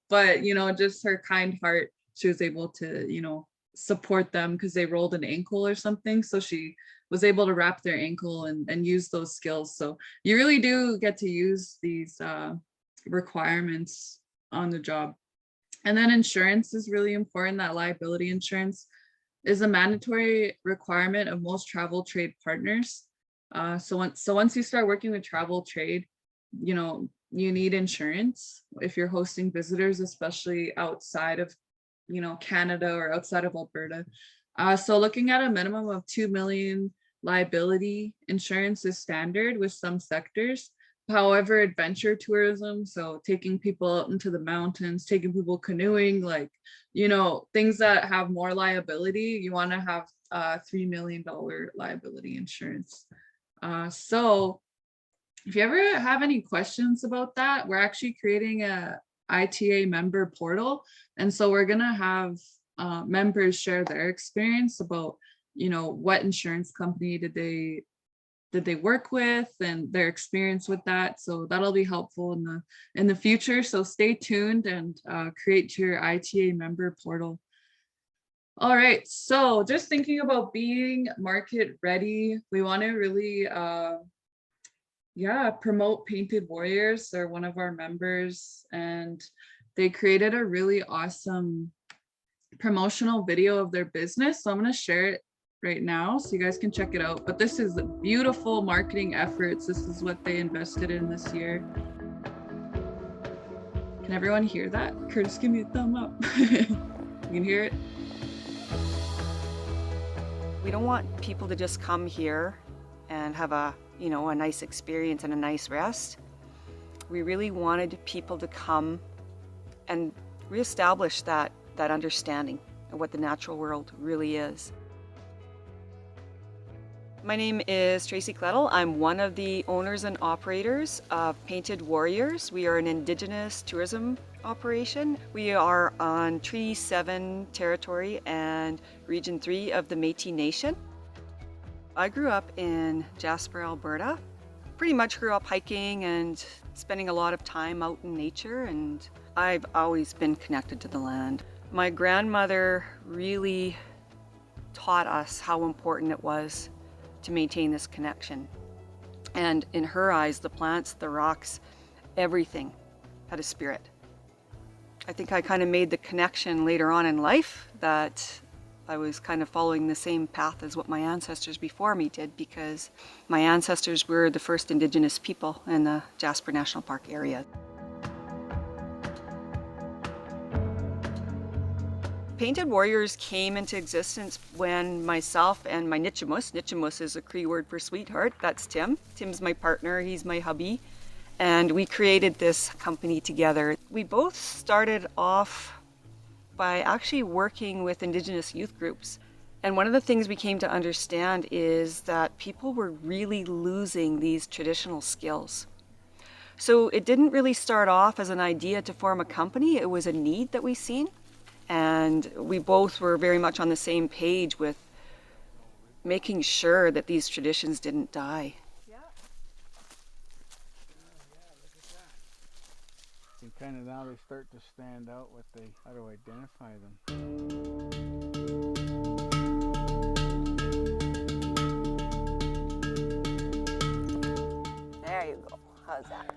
B: But, just her kind heart, she was able to, support them because they rolled an ankle or something. So she was able to wrap their ankle and use those skills. So you really do get to use these requirements on the job. And then insurance is really important. That liability insurance is a mandatory requirement of most travel trade partners. So once you start working with travel trade, you need insurance if you're hosting visitors, especially outside of, Canada or outside of Alberta. So looking at a minimum of 2 million liability insurance is standard with some sectors. However, adventure tourism, so taking people out into the mountains, taking people canoeing, things that have more liability, you want to have $3 million liability insurance. So if you ever have any questions about that, we're actually creating a ITA member portal. And so we're going to have members share their experience about, what insurance company did they work with and their experience with that. So that'll be helpful in the future. So stay tuned and create your ITA member portal. All right, so just thinking about being market ready, we want to really promote Painted Warriors. They're one of our members, and they created a really awesome promotional video of their business. So I'm going to share it right now so you guys can check it out. But this is beautiful marketing efforts. This is what they invested in this year. Can everyone hear that? Curtis, give me a thumb up. You can hear it?
E: We don't want people to just come here and have a nice experience and a nice rest. We really wanted people to come and reestablish that understanding of what the natural world really is. My name is Tracy Clettle. I'm one of the owners and operators of Painted Warriors. We are an Indigenous tourism operation. We are on Treaty 7 territory and Region 3 of the Métis Nation. I grew up in Jasper, Alberta. Pretty much grew up hiking and spending a lot of time out in nature, and I've always been connected to the land. My grandmother really taught us how important it was to maintain this connection. And in her eyes, the plants, the rocks, everything had a spirit. I think I kind of made the connection later on in life that I was kind of following the same path as what my ancestors before me did, because my ancestors were the first Indigenous people in the Jasper National Park area. Painted Warriors came into existence when myself and my Nichimus is a Cree word for sweetheart, that's Tim. Tim's my partner, he's my hubby, and we created this company together. We both started off by actually working with Indigenous youth groups. And one of the things we came to understand is that people were really losing these traditional skills. So it didn't really start off as an idea to form a company, it was a need that we seen. And we both were very much on the same page with making sure that these traditions didn't die.
F: And kind of now they start to stand out how to identify them.
G: There you go. How's that?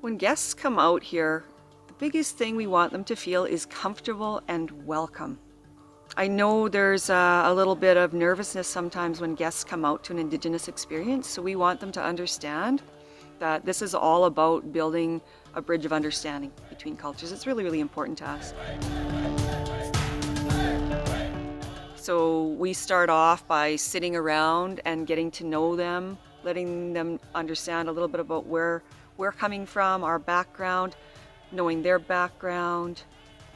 E: When guests come out here, the biggest thing we want them to feel is comfortable and welcome. I know there's a little bit of nervousness sometimes when guests come out to an Indigenous experience, so we want them to understand that this is all about building a bridge of understanding between cultures. It's really, really important to us. So we start off by sitting around and getting to know them, letting them understand a little bit about where we're coming from, our background, knowing their background.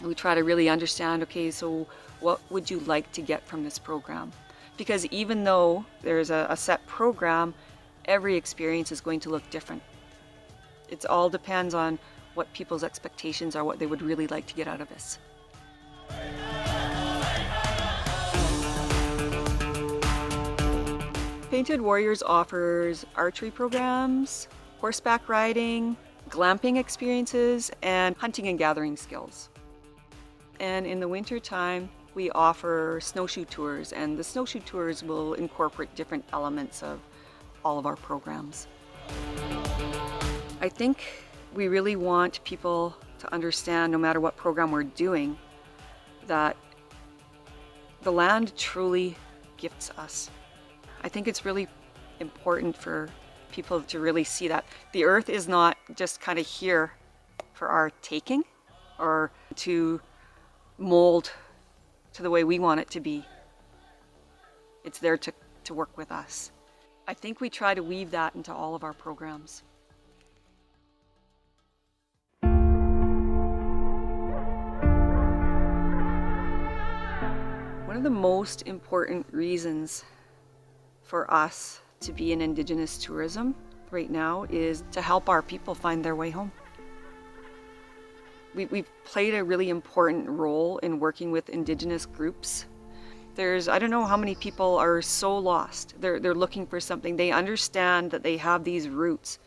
E: We try to really understand, okay, so what would you like to get from this program? Because even though there's a set program, every experience is going to look different. It all depends on what people's expectations are, what they would really like to get out of this. Painted Warriors offers archery programs, horseback riding, glamping experiences, and hunting and gathering skills. And in the winter time, we offer snowshoe tours, and the snowshoe tours will incorporate different elements of all of our programs. I think we really want people to understand, no matter what program we're doing, that the land truly gifts us. I think it's really important for people to really see that the earth is not just kind of here for our taking or to mold to the way we want it to be. It's there to work with us. I think we try to weave that into all of our programs. One of the most important reasons for us to be in Indigenous tourism right now is to help our people find their way home. We've played a really important role in working with Indigenous groups. I don't know how many people are so lost. They're looking for something. They understand that they have these roots,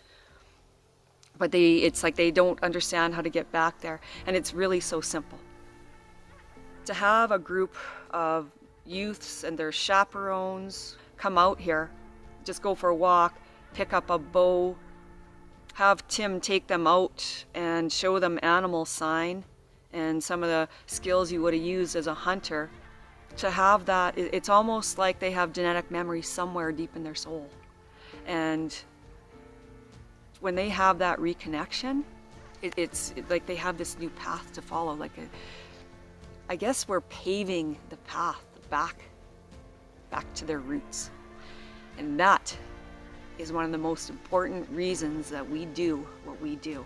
E: but it's like they don't understand how to get back there. And it's really so simple. To have a group of youths and their chaperones come out here, just go for a walk, pick up a bow, have Tim take them out and show them animal sign and some of the skills you would have used as a hunter. To have that, it's almost like they have genetic memory somewhere deep in their soul. And when they have that reconnection, it's like they have this new path to follow. I guess we're paving the path back to their roots. And that is one of the most important reasons that we do what we do.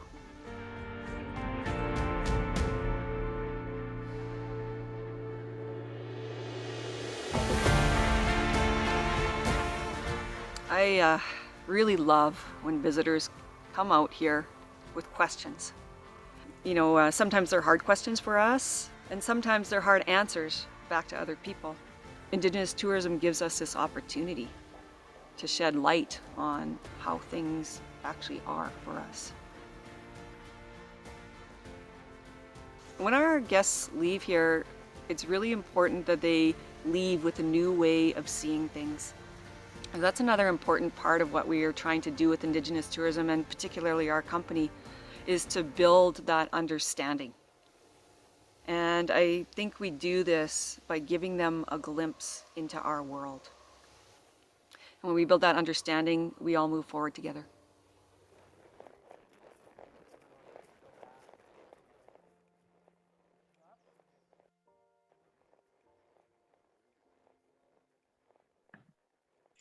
E: I really love when visitors come out here with questions. You know, sometimes they're hard questions for us, and sometimes they're hard answers back to other people. Indigenous tourism gives us this opportunity to shed light on how things actually are for us. When our guests leave here, it's really important that they leave with a new way of seeing things. And that's another important part of what we are trying to do with Indigenous tourism, and particularly our company, is to build that understanding. And I think we do this by giving them a glimpse into our world. And when we build that understanding, we all move forward together.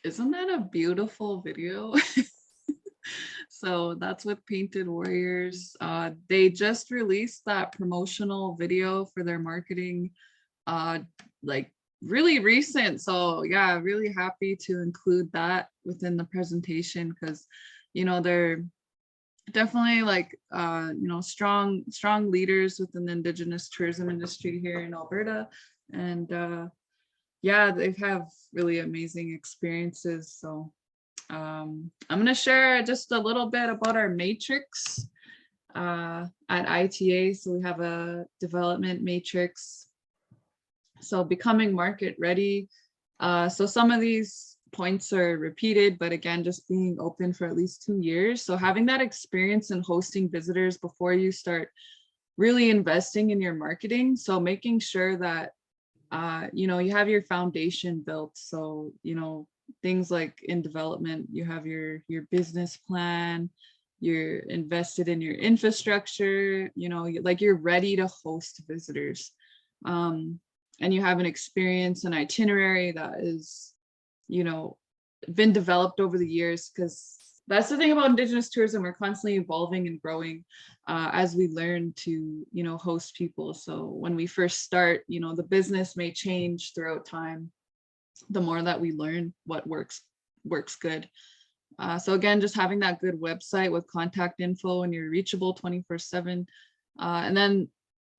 B: Isn't that a beautiful video? So that's with Painted Warriors. They just released that promotional video for their marketing, like really recent. So yeah, really happy to include that within the presentation, because you know, they're definitely like you know, strong leaders within the Indigenous tourism industry here in Alberta. And yeah, they have really amazing experiences. So I'm going to share just a little bit about our matrix at ITA. So we have a development matrix. So becoming market ready. So some of these points are repeated, but again, just being open for at least 2 years. So having that experience in hosting visitors before you start really investing in your marketing. So making sure that you know, you have your foundation built. So, you know, things like in development, you have your business plan, you're invested in your infrastructure, you know, like you're ready to host visitors. And you have an experience and itinerary that is, you know, been developed over the years, because that's the thing about Indigenous tourism. We're constantly evolving and growing as we learn to, you know, host people. So when we first start, you know, the business may change throughout time. The more that we learn what works good. So again, just having that good website with contact info and you're reachable 24/7. And then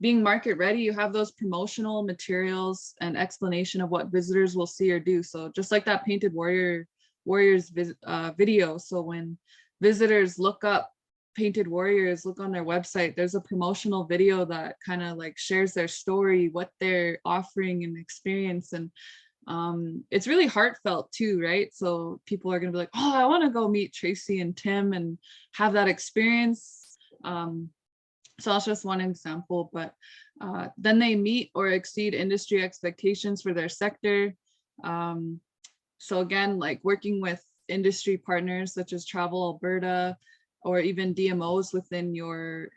B: being market ready, you have those promotional materials and explanation of what visitors will see or do. So just like that Painted Warriors video. So when visitors look up Painted Warriors, look on their website, there's a promotional video that kind of like shares their story, what they're offering and experience. And it's really heartfelt too, right? So people are gonna be like, oh, I want to go meet Tracy and Tim and have that experience. So that's just one example, but then they meet or exceed industry expectations for their sector. So again, like working with industry partners such as Travel Alberta or even DMOs within your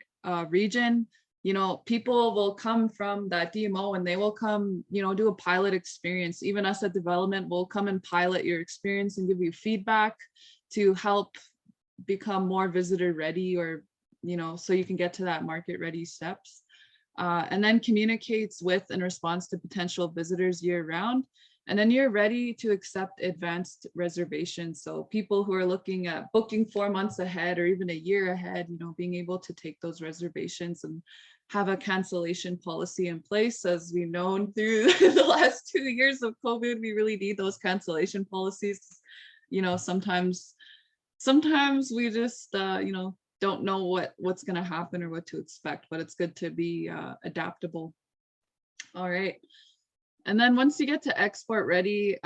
B: region, you know, people will come from that DMO and they will come, you know, do a pilot experience. Even us at development will come and pilot your experience and give you feedback to help become more visitor ready, or, you know, so you can get to that market ready steps. And then communicates with and responds to potential visitors year round. And then you're ready to accept advanced reservations. So people who are looking at booking 4 months ahead or even a year ahead, you know, being able to take those reservations and have a cancellation policy in place. As we've known through the last 2 years of COVID, we really need those cancellation policies. You know, sometimes we just, you know, don't know what's going to happen or what to expect, but it's good to be adaptable. All right. And then once you get to export ready,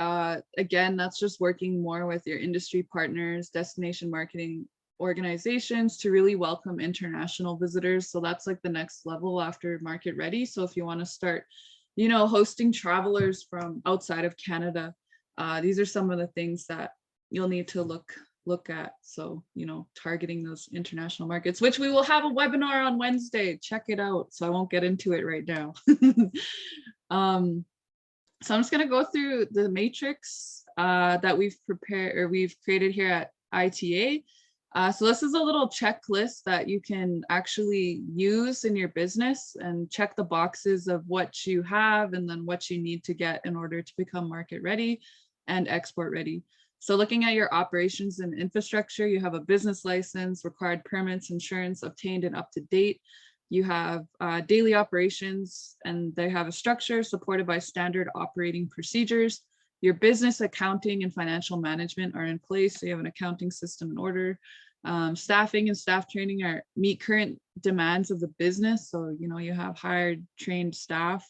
B: again, that's just working more with your industry partners, destination marketing organizations to really welcome international visitors. So that's like the next level after market ready. So if you want to start, you know, hosting travelers from outside of Canada, these are some of the things that you'll need to look at. So, you know, targeting those international markets, which we will have a webinar on Wednesday. Check it out. So I won't get into it right now. So I'm just going to go through the matrix that we've prepared or we've created here at ITA. So this is a little checklist that you can actually use in your business and check the boxes of what you have and then what you need to get in order to become market ready and export ready. So looking at your operations and infrastructure, you have a business license, required permits, insurance obtained and up to date. You have daily operations, and they have a structure supported by standard operating procedures. Your business accounting and financial management are in place. So you have an accounting system in order. Staffing and staff training meet current demands of the business. So, you have hired, trained staff.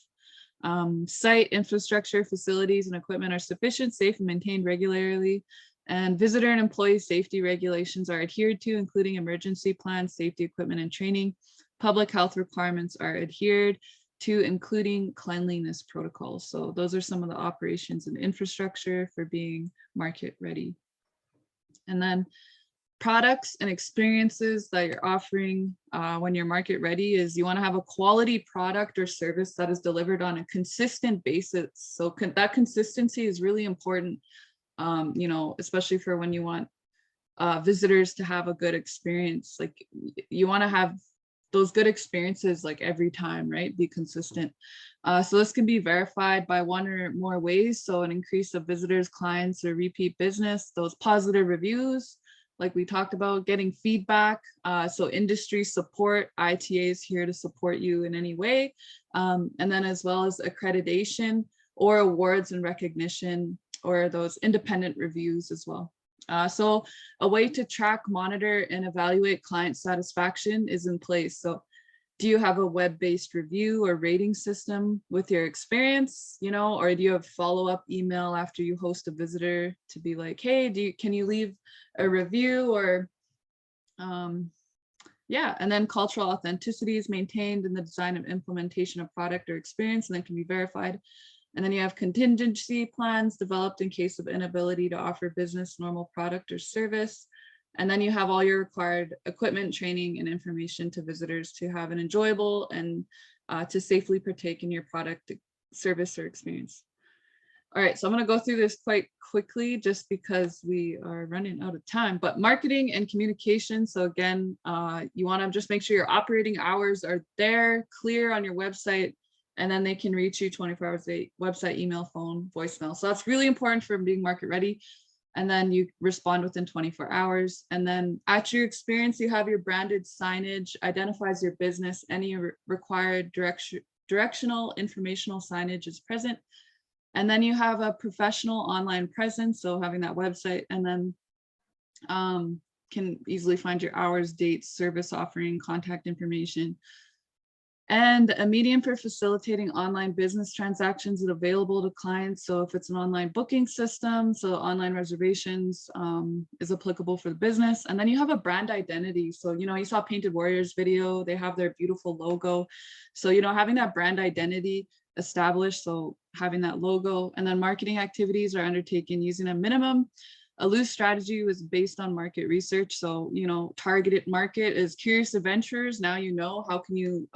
B: Site infrastructure, facilities, and equipment are sufficient, safe, and maintained regularly. And visitor and employee safety regulations are adhered to, including emergency plans, safety equipment, and training. Public health requirements are adhered to, including cleanliness protocols. So those are some of the operations and infrastructure for being market ready. And then products and experiences that you're offering when you're market ready is you want to have a quality product or service that is delivered on a consistent basis. So that consistency is really important, especially for when you want visitors to have a good experience. Like, you want to have those good experiences like every time, right? Be consistent. So this can be verified by one or more ways. So an increase of visitors, clients, or repeat business, those positive reviews, like we talked about, getting feedback. So industry support, ITA is here to support you in any way. And then as well as accreditation or awards and recognition, or those independent reviews as well. So a way to track, monitor, and evaluate client satisfaction is in place. So do you have a web-based review or rating system with your experience, or do you have follow-up email after you host a visitor to be like, hey, can you leave a review? Or yeah, and then cultural authenticity is maintained in the design and implementation of product or experience, and then can be verified. And then you have contingency plans developed in case of inability to offer business normal product or service. And then you have all your required equipment, training, and information to visitors to have an enjoyable and to safely partake in your product, service, or experience. All right, so I'm going to go through this quite quickly just because we are running out of time. But marketing and communication. So again, you want to just make sure your operating hours are there, clear on your website, and then they can reach you 24 hours a day, website, email, phone, voicemail. So that's really important for being market ready. And then you respond within 24 hours. And then at your experience, you have your branded signage, identifies your business, any required directional informational signage is present. And then you have a professional online presence. So having that website, and then can easily find your hours, dates, service offering, contact information. And a medium for facilitating online business transactions is available to clients. So if it's an online booking system, so online reservations is applicable for the business. And then you have a brand identity. So, you saw Painted Warriors video, they have their beautiful logo. So, having that brand identity established, so having that logo. And then marketing activities are undertaken using a minimum. A loose strategy was based on market research. So, targeted market is curious adventurers. Now, how can you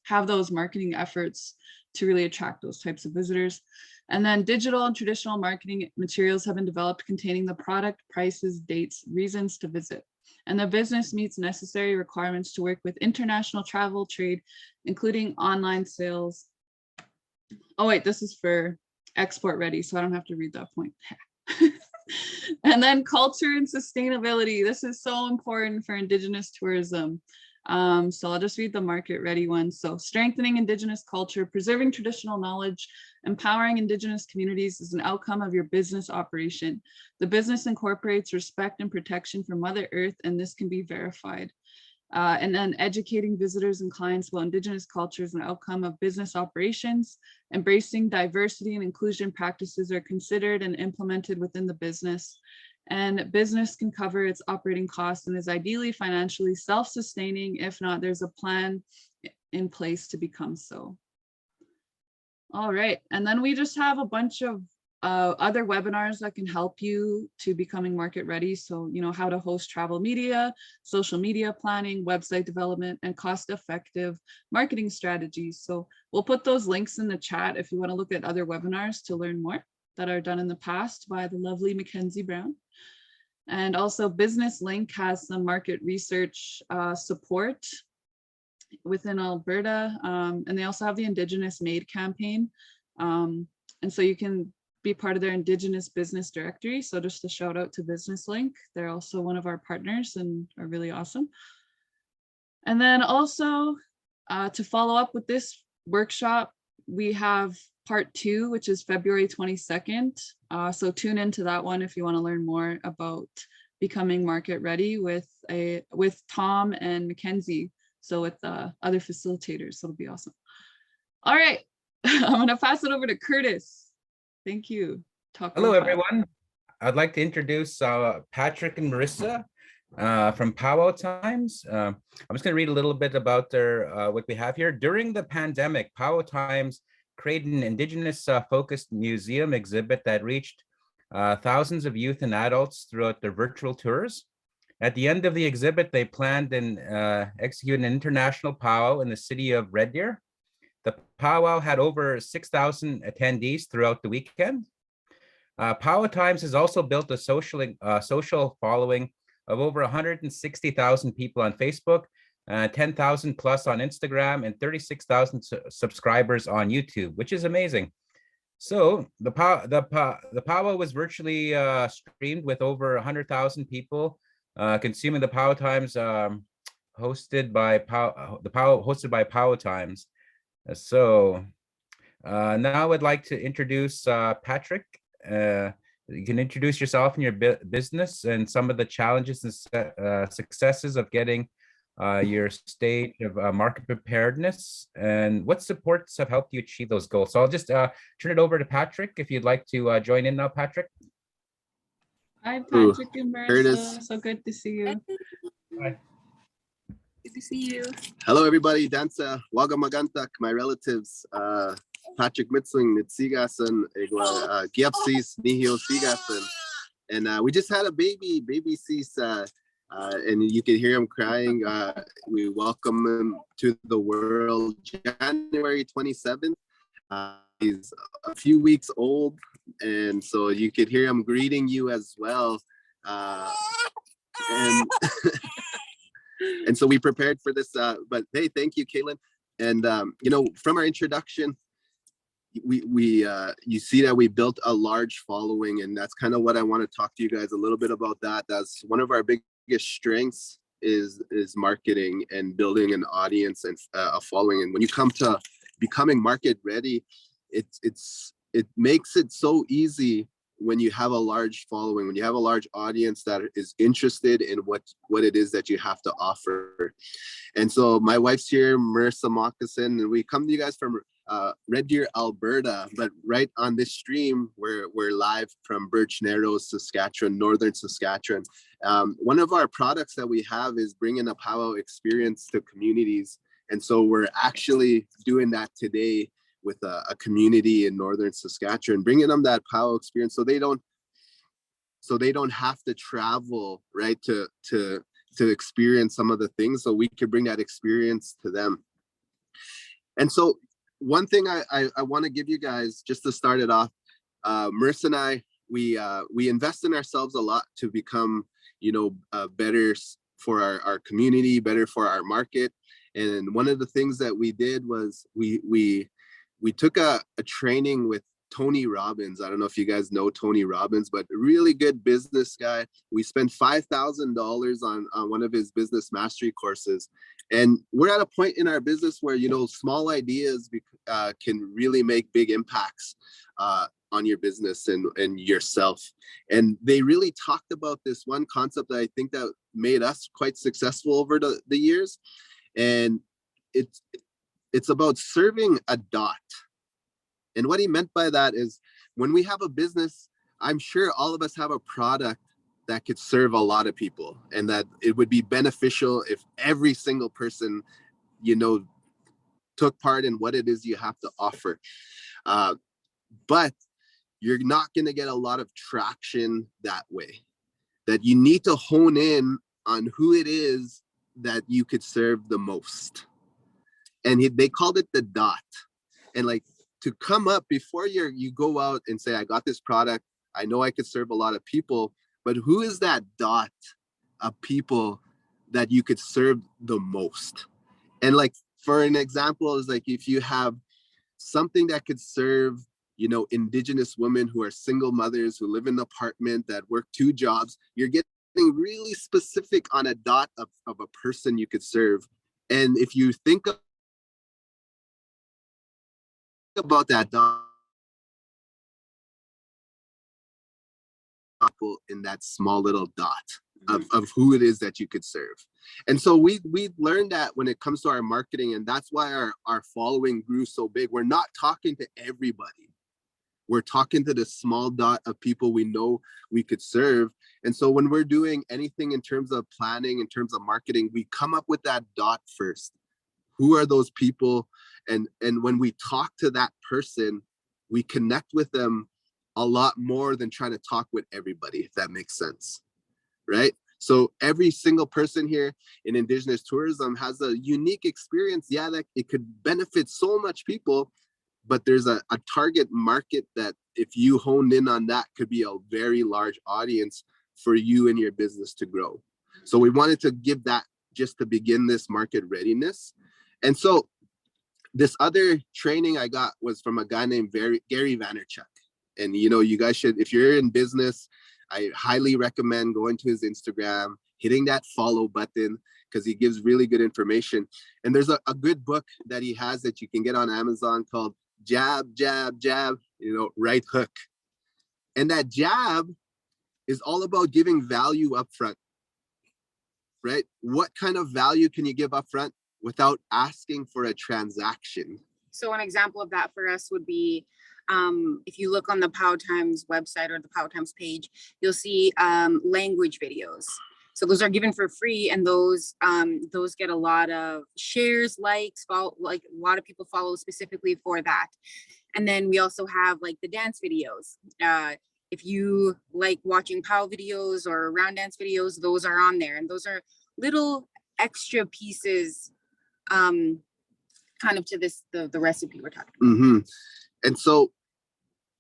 B: have those marketing efforts to really attract those types of visitors. And then digital and traditional marketing materials have been developed containing the product, prices, dates, reasons to visit. And the business meets necessary requirements to work with international travel, trade, including online sales. Oh wait, this is for export ready, so I don't have to read that point. And then culture and sustainability. This is so important for Indigenous tourism. So I'll just read the market ready one. So strengthening Indigenous culture, preserving traditional knowledge, empowering Indigenous communities is an outcome of your business operation. The business incorporates respect and protection for Mother Earth, and this can be verified. And then educating visitors and clients about Indigenous culture is an outcome of business operations. Embracing diversity and inclusion practices are considered and implemented within the business. And business can cover its operating costs and is ideally financially self-sustaining. If not, there's a plan in place to become so. All right, and then we just have a bunch of other webinars that can help you to becoming market ready. So, how to host travel media, social media planning, website development, and cost-effective marketing strategies. So we'll put those links in the chat if you want to look at other webinars to learn more that are done in the past by the lovely Mackenzie Brown. And also Business Link has some market research support within Alberta. And they also have the Indigenous Made campaign. And so you can be part of their Indigenous business directory. So just a shout out to Business Link. They're also one of our partners and are really awesome. And then also to follow up with this workshop, we have part 2, which is February 22nd. So tune into that one if you want to learn more about becoming market ready with Tom and Mackenzie. So with other facilitators, so it'll be awesome. All right, I'm gonna pass it over to Curtis. Thank you.
A: Hello, everyone. I'd like to introduce Patrick and Marissa from Powwow Times. I'm just going to read a little bit about their what we have here. During the pandemic, Powwow Times created an Indigenous focused museum exhibit that reached thousands of youth and adults throughout their virtual tours. At the end of the exhibit, they planned and executed an international powwow in the city of Red Deer. The powwow had over 6,000 attendees throughout the weekend. Powwow Times has also built a social following of over 160,000 people on Facebook, 10,000 plus on Instagram, and 36,000 subscribers on YouTube, which is amazing. So the powwow was virtually streamed with over 100,000 people consuming the Powwow Times hosted by Powwow Times. So now I'd like to introduce Patrick. You can introduce yourself and your business and some of the challenges and successes of getting your stage of market preparedness and what supports have helped you achieve those goals. So I'll just turn it over to Patrick if you'd like to join in now, Patrick.
B: Hi, Patrick and Marissa. So good to see you.
A: Hi.
B: Good to see you.
H: Hello, everybody. Dansa, Waga Magantak, my relatives, Patrick Mitzling, Nitsigasan, Giapsis, Nihio Sigasan. And we just had a baby Sis, and you can hear him crying. We welcome him to the world January 27th. He's a few weeks old, and so you could hear him greeting you as well. And and so we prepared for this, but hey, thank you, Caitlin. And you know, from our introduction, you see that we built a large following, and that's kind of what I want to talk to you guys a little bit about. That's one of our biggest strengths is marketing and building an audience and a following. And when you come to becoming market ready, it makes it so easy when you have a large following, when you have a large audience that is interested in what it is that you have to offer. And so my wife's here, Marissa Moccasin, and we come to you guys from Red Deer, Alberta, but right on this stream, we're live from Birch Narrows, Saskatchewan, northern Saskatchewan. One of our products that we have is bringing a powwow experience to communities. And so we're actually doing that today with a community in northern Saskatchewan, bringing them that powwow experience so they don't have to travel, right, to experience some of the things, so we could bring that experience to them. And so one thing I want to give you guys, just to start it off, Marissa and I, we invest in ourselves a lot to become, you know, better for our community, better for our market. And one of the things that we did was we took a training with Tony Robbins. I don't know if you guys know Tony Robbins, but a really good business guy. We spent $5,000 on one of his business mastery courses. And we're at a point in our business where, you know, small ideas can really make big impacts on your business and yourself. And they really talked about this one concept that I think that made us quite successful over the years. And it's about serving a dot. And what he meant by that is, when we have a business, I'm sure all of us have a product that could serve a lot of people, and that it would be beneficial if every single person, you know, took part in what it is you have to offer. But you're not going to get a lot of traction that way. That you need to hone in on who it is that you could serve the most. And they called it the dot. And like, to come up before you go out and say, I got this product, I know I could serve a lot of people, but who is that dot of people that you could serve the most? And like, for an example, is like, if you have something that could serve Indigenous women who are single mothers who live in an apartment that work 2 jobs. You're getting really specific on a dot of a person you could serve. And if you think about that dot in that small little dot of who it is that you could serve. And so we learned that when it comes to our marketing, and that's why our following grew so big. We're not talking to everybody. We're talking to the small dot of people we know we could serve. And so when we're doing anything in terms of planning, in terms of marketing, we come up with that dot first. Who are those people? And when we talk to that person, we connect with them a lot more than trying to talk with everybody, if that makes sense, right? So every single person here in Indigenous tourism has a unique experience. Yeah, that it could benefit so much people, but there's a target market that if you honed in on that could be a very large audience for you and your business to grow. So we wanted to give that just to begin this market readiness. And so this other training I got was from a guy named Gary Vaynerchuk. And you guys should, if you're in business, I highly recommend going to his Instagram, hitting that follow button, because he gives really good information. And there's a good book that he has that you can get on Amazon called Jab, Jab, Jab, Right Hook. And that jab is all about giving value up front, right? What kind of value can you give up front without asking for a transaction?
I: So an example of that for us would be, if you look on the Powwow Times website or the Powwow Times page, you'll see language videos. So those are given for free, and those get a lot of shares, likes, like a lot of people follow specifically for that. And then we also have like the dance videos. If you like watching powwow videos or round dance videos, those are on there, and those are little extra pieces, kind of to the recipe we're talking about.
H: Mm-hmm. And so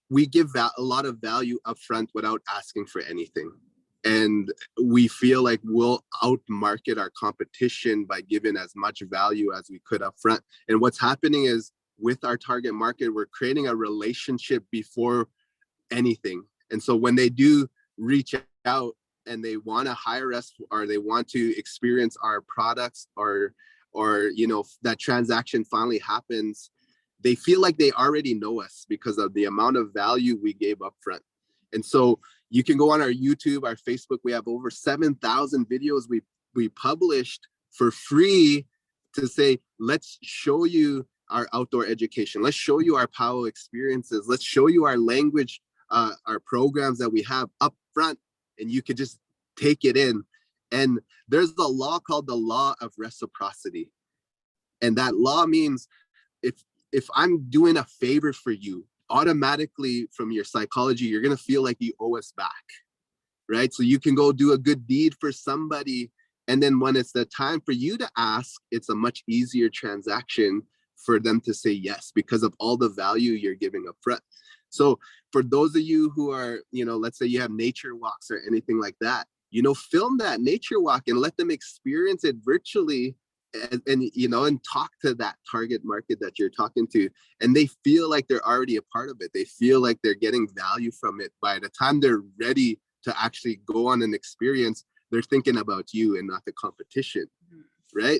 H: we give a lot of value up front without asking for anything. And we feel like we'll outmarket our competition by giving as much value as we could up front. And what's happening is with our target market, we're creating a relationship before anything. And so when they do reach out and they want to hire us, or they want to experience our products, or that transaction finally happens, they feel like they already know us because of the amount of value we gave up front. And so you can go on our YouTube, our Facebook. We have over 7,000 videos we published for free to say, let's show you our outdoor education. Let's show you our powwow experiences. Let's show you our language, our programs that we have up front, and you could just take it in. And there's a law called the law of reciprocity. And that law means if I'm doing a favor for you, automatically from your psychology, you're going to feel like you owe us back, right? So you can go do a good deed for somebody, and then when it's the time for you to ask, it's a much easier transaction for them to say yes because of all the value you're giving up front. So for those of you who are, let's say you have nature walks or anything like that, film that nature walk and let them experience it virtually. And talk to that target market that you're talking to, and they feel like they're already a part of it. They feel like they're getting value from it. By the time they're ready to actually go on an experience, they're thinking about you and not the competition, right?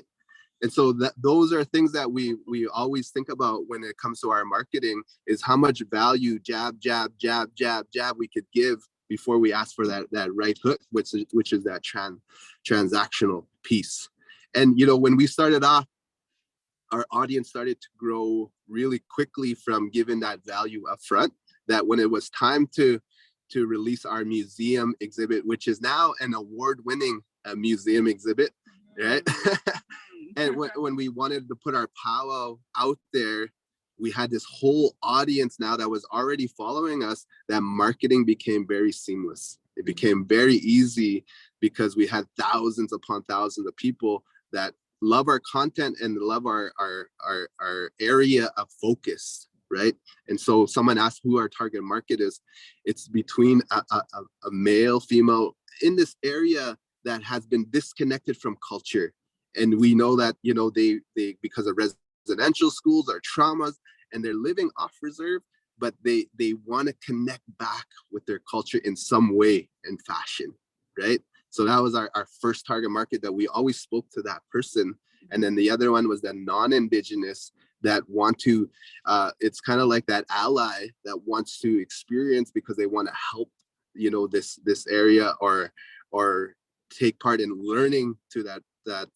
H: And so those are things that we always think about when it comes to our marketing, is how much value, jab, jab, jab, jab, jab, we could give before we ask for that right hook, which is that transactional piece. And, when we started off, our audience started to grow really quickly from giving that value up front, that when it was time to release our museum exhibit, which is now an award-winning museum exhibit, right? And when we wanted to put our powwow out there, we had this whole audience now that was already following us, that marketing became very seamless. It became very easy because we had thousands upon thousands of people that love our content and love our area of focus, right? And so someone asked who our target market is. It's between a male, female in this area that has been disconnected from culture. And we know that, they because of residential schools or traumas, and they're living off reserve, but they want to connect back with their culture in some way and fashion, right? So that was our first target market, that we always spoke to that person. And then the other one was the non-Indigenous that want to, it's kind of like that ally that wants to experience because they want to help, you know, this area, or take part in learning to that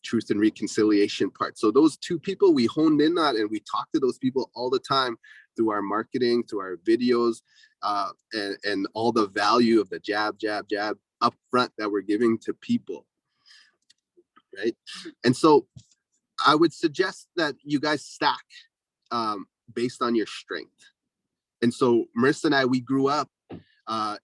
H: truth and reconciliation part. So those two people we honed in on, and we talk to those people all the time through our marketing, through our videos, and all the value of the jab up front that we're giving to people, right? And so I would suggest that you guys stack based on your strength. And so Marissa and I, we grew up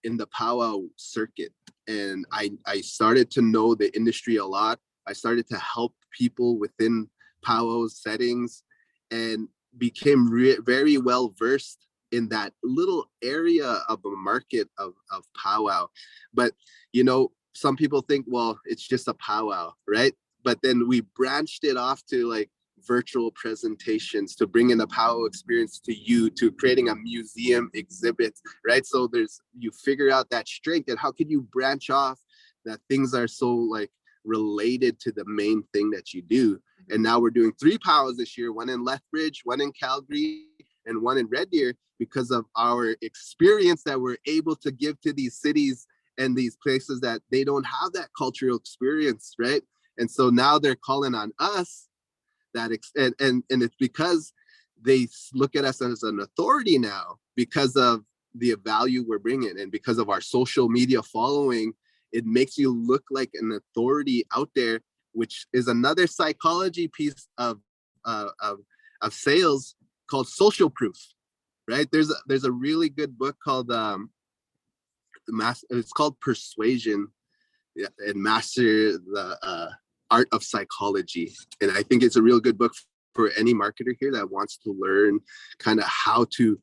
H: in the powwow circuit, and I started to know the industry a lot. I started to help people within powwow settings and became very well versed in that little area of a market of powwow. But, you know, some people think, well, it's just a powwow, right? But then we branched it off to like virtual presentations, to bring in the powwow experience to you, to creating a museum exhibit, right? So you figure out that strength, and how could you branch off that things are so like related to the main thing that you do. And now we're doing 3 powwows this year, one in Lethbridge, one in Calgary, and one in Red Deer, because of our experience that we're able to give to these cities and these places that they don't have that cultural experience, right? And so now they're calling on us, and it's because they look at us as an authority now, because of the value we're bringing, and because of our social media following. It makes you look like an authority out there, which is another psychology piece of sales called social proof, right? There's a really good book called it's called Persuasion, and Master the Art of Psychology. And I think it's a real good book for any marketer here that wants to learn kind of how to,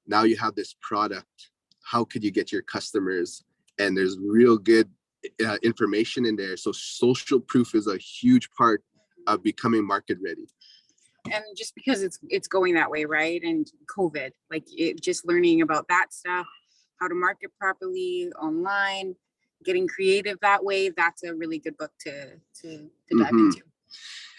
H: now you have this product, how could you get your customers? And there's real good information in there. So social proof is a huge part of becoming market ready.
I: And just because it's going that way, right? And COVID, like just learning about that stuff, how to market properly online, getting creative that way, that's a really good book to dive into.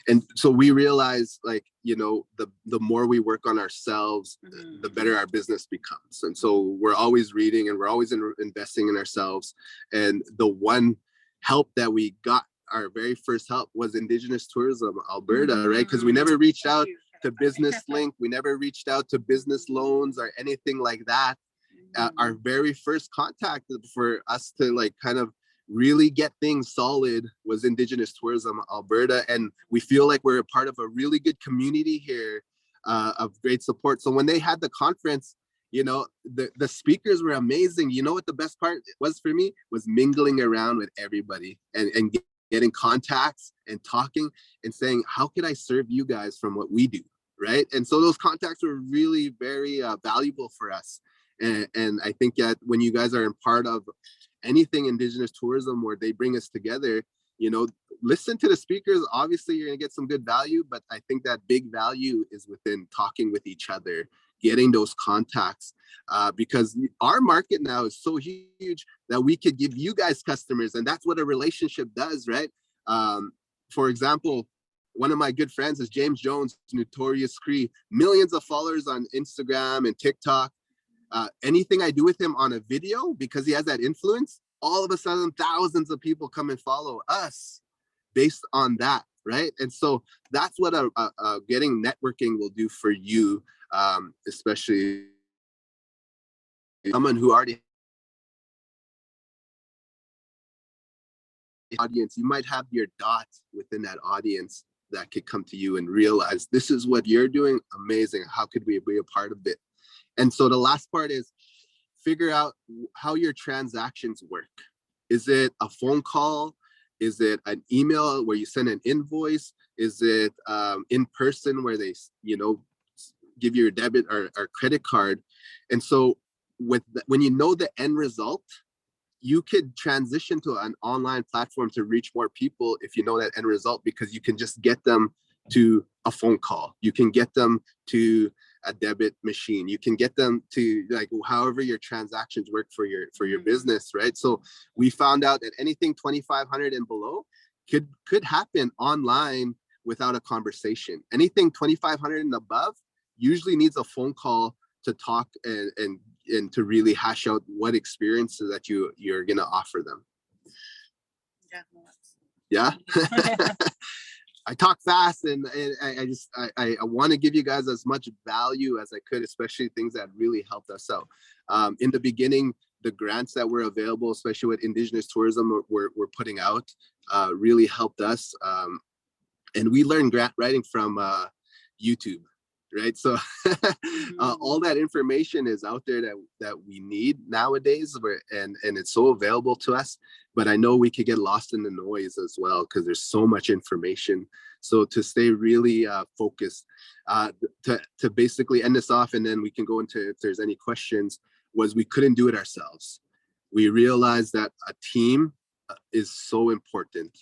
H: And so we realize, like, you know, the more we work on ourselves, the better our business becomes. And so we're always reading, and we're always investing in ourselves. And the one help that we got, our very first help, was Indigenous Tourism Alberta, right? Because we never reached out to Business Link. We never reached out to business loans or anything like that. Our very first contact for us to like kind of really get things solid was Indigenous Tourism Alberta. And we feel like we're a part of a really good community here of great support. So when they had the conference, you know, the speakers were amazing. You know what the best part was for me? Was mingling around with everybody and getting contacts and talking and saying, how could I serve you guys from what we do, right? And so those contacts were really very valuable for us. And I think that when you guys are in part of anything Indigenous tourism where they bring us together, you know, listen to the speakers. Obviously, you're going to get some good value, but I think that big value is within talking with each other, getting those contacts, because our market now is so huge that we could give you guys customers, and that's what a relationship does, right? For example, one of my good friends is James Jones, Notorious Cree, millions of followers on Instagram and TikTok. Anything I do with him on a video, because he has that influence, all of a sudden thousands of people come and follow us based on that, right? And so that's what getting networking will do for you, especially someone who already audience. You might have your dot within that audience that could come to you and realize, this is what you're doing, amazing, how could we be a part of it? And so the last part is figure out how your transactions work. Is it a phone call? Is it an email where you send an invoice? Is it in person where they, you know, give you a debit or credit card? And so when you know the end result, you could transition to an online platform to reach more people if you know that end result, because you can just get them to a phone call. You can get them to a debit machine. You can get them to like however your transactions work for your business, right? So we found out that anything 2,500 and below could happen online without a conversation. Anything 2,500 and above usually needs a phone call to talk and to really hash out what experiences that you're gonna offer them. Yeah. I talk fast, and I want to give you guys as much value as I could, especially things that really helped us out. In the beginning, the grants that were available, especially with Indigenous tourism, we're putting out, really helped us. And we learned grant writing from YouTube, right? So all that information is out there that we need nowadays, and it's so available to us. But I know we could get lost in the noise as well, because there's so much information. So to stay really focused, to basically end this off, and then we can go into if there's any questions, was we couldn't do it ourselves. We realized that a team is so important.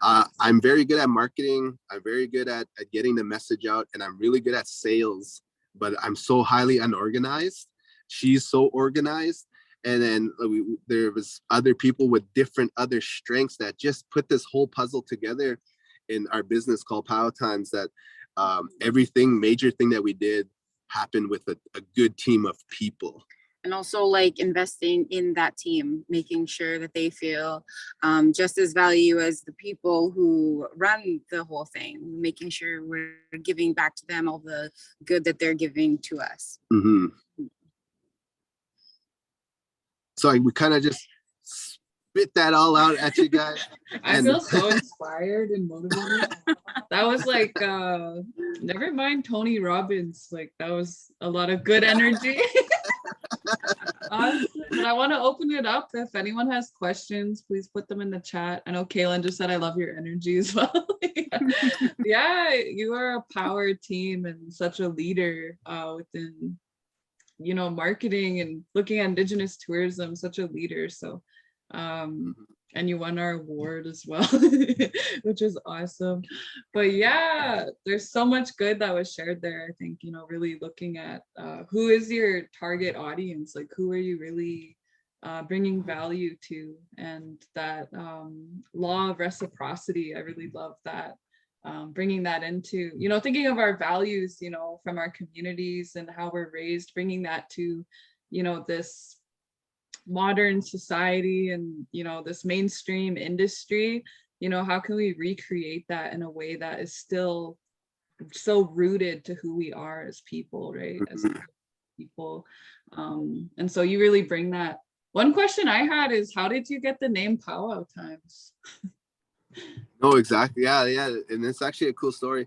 H: I'm very good at marketing. I'm very good at getting the message out, and I'm really good at sales, but I'm so highly unorganized. She's so organized. And then there was other people with different other strengths that just put this whole puzzle together in our business called Powwow Times, that major thing that we did happened with a good team of people.
I: And also like investing in that team, making sure that they feel just as value as the people who run the whole thing, making sure we're giving back to them all the good that they're giving to us.
H: Mm-hmm. So we kind of just spit that all out at you guys.
B: I feel so inspired and motivated. That was like, never mind Tony Robbins, like that was a lot of good energy. Awesome. But I want to open it up. If anyone has questions, please put them in the chat. I know Kaylin just said I love your energy as well. Yeah, you are a power team and such a leader within, marketing and looking at Indigenous tourism, such a leader. So and you won our award as well, which is awesome. But yeah, there's so much good that was shared there. I think, really looking at who is your target audience, like who are you really bringing value to, and that law of reciprocity. I really love that. Bringing that into, thinking of our values, from our communities and how we're raised, bringing that to, this modern society and, this mainstream industry, how can we recreate that in a way that is still so rooted to who we are as people, right? As people. And so you really bring that. One question I had is, how did you get the name Powwow Times?
H: No, exactly. Yeah. And it's actually a cool story.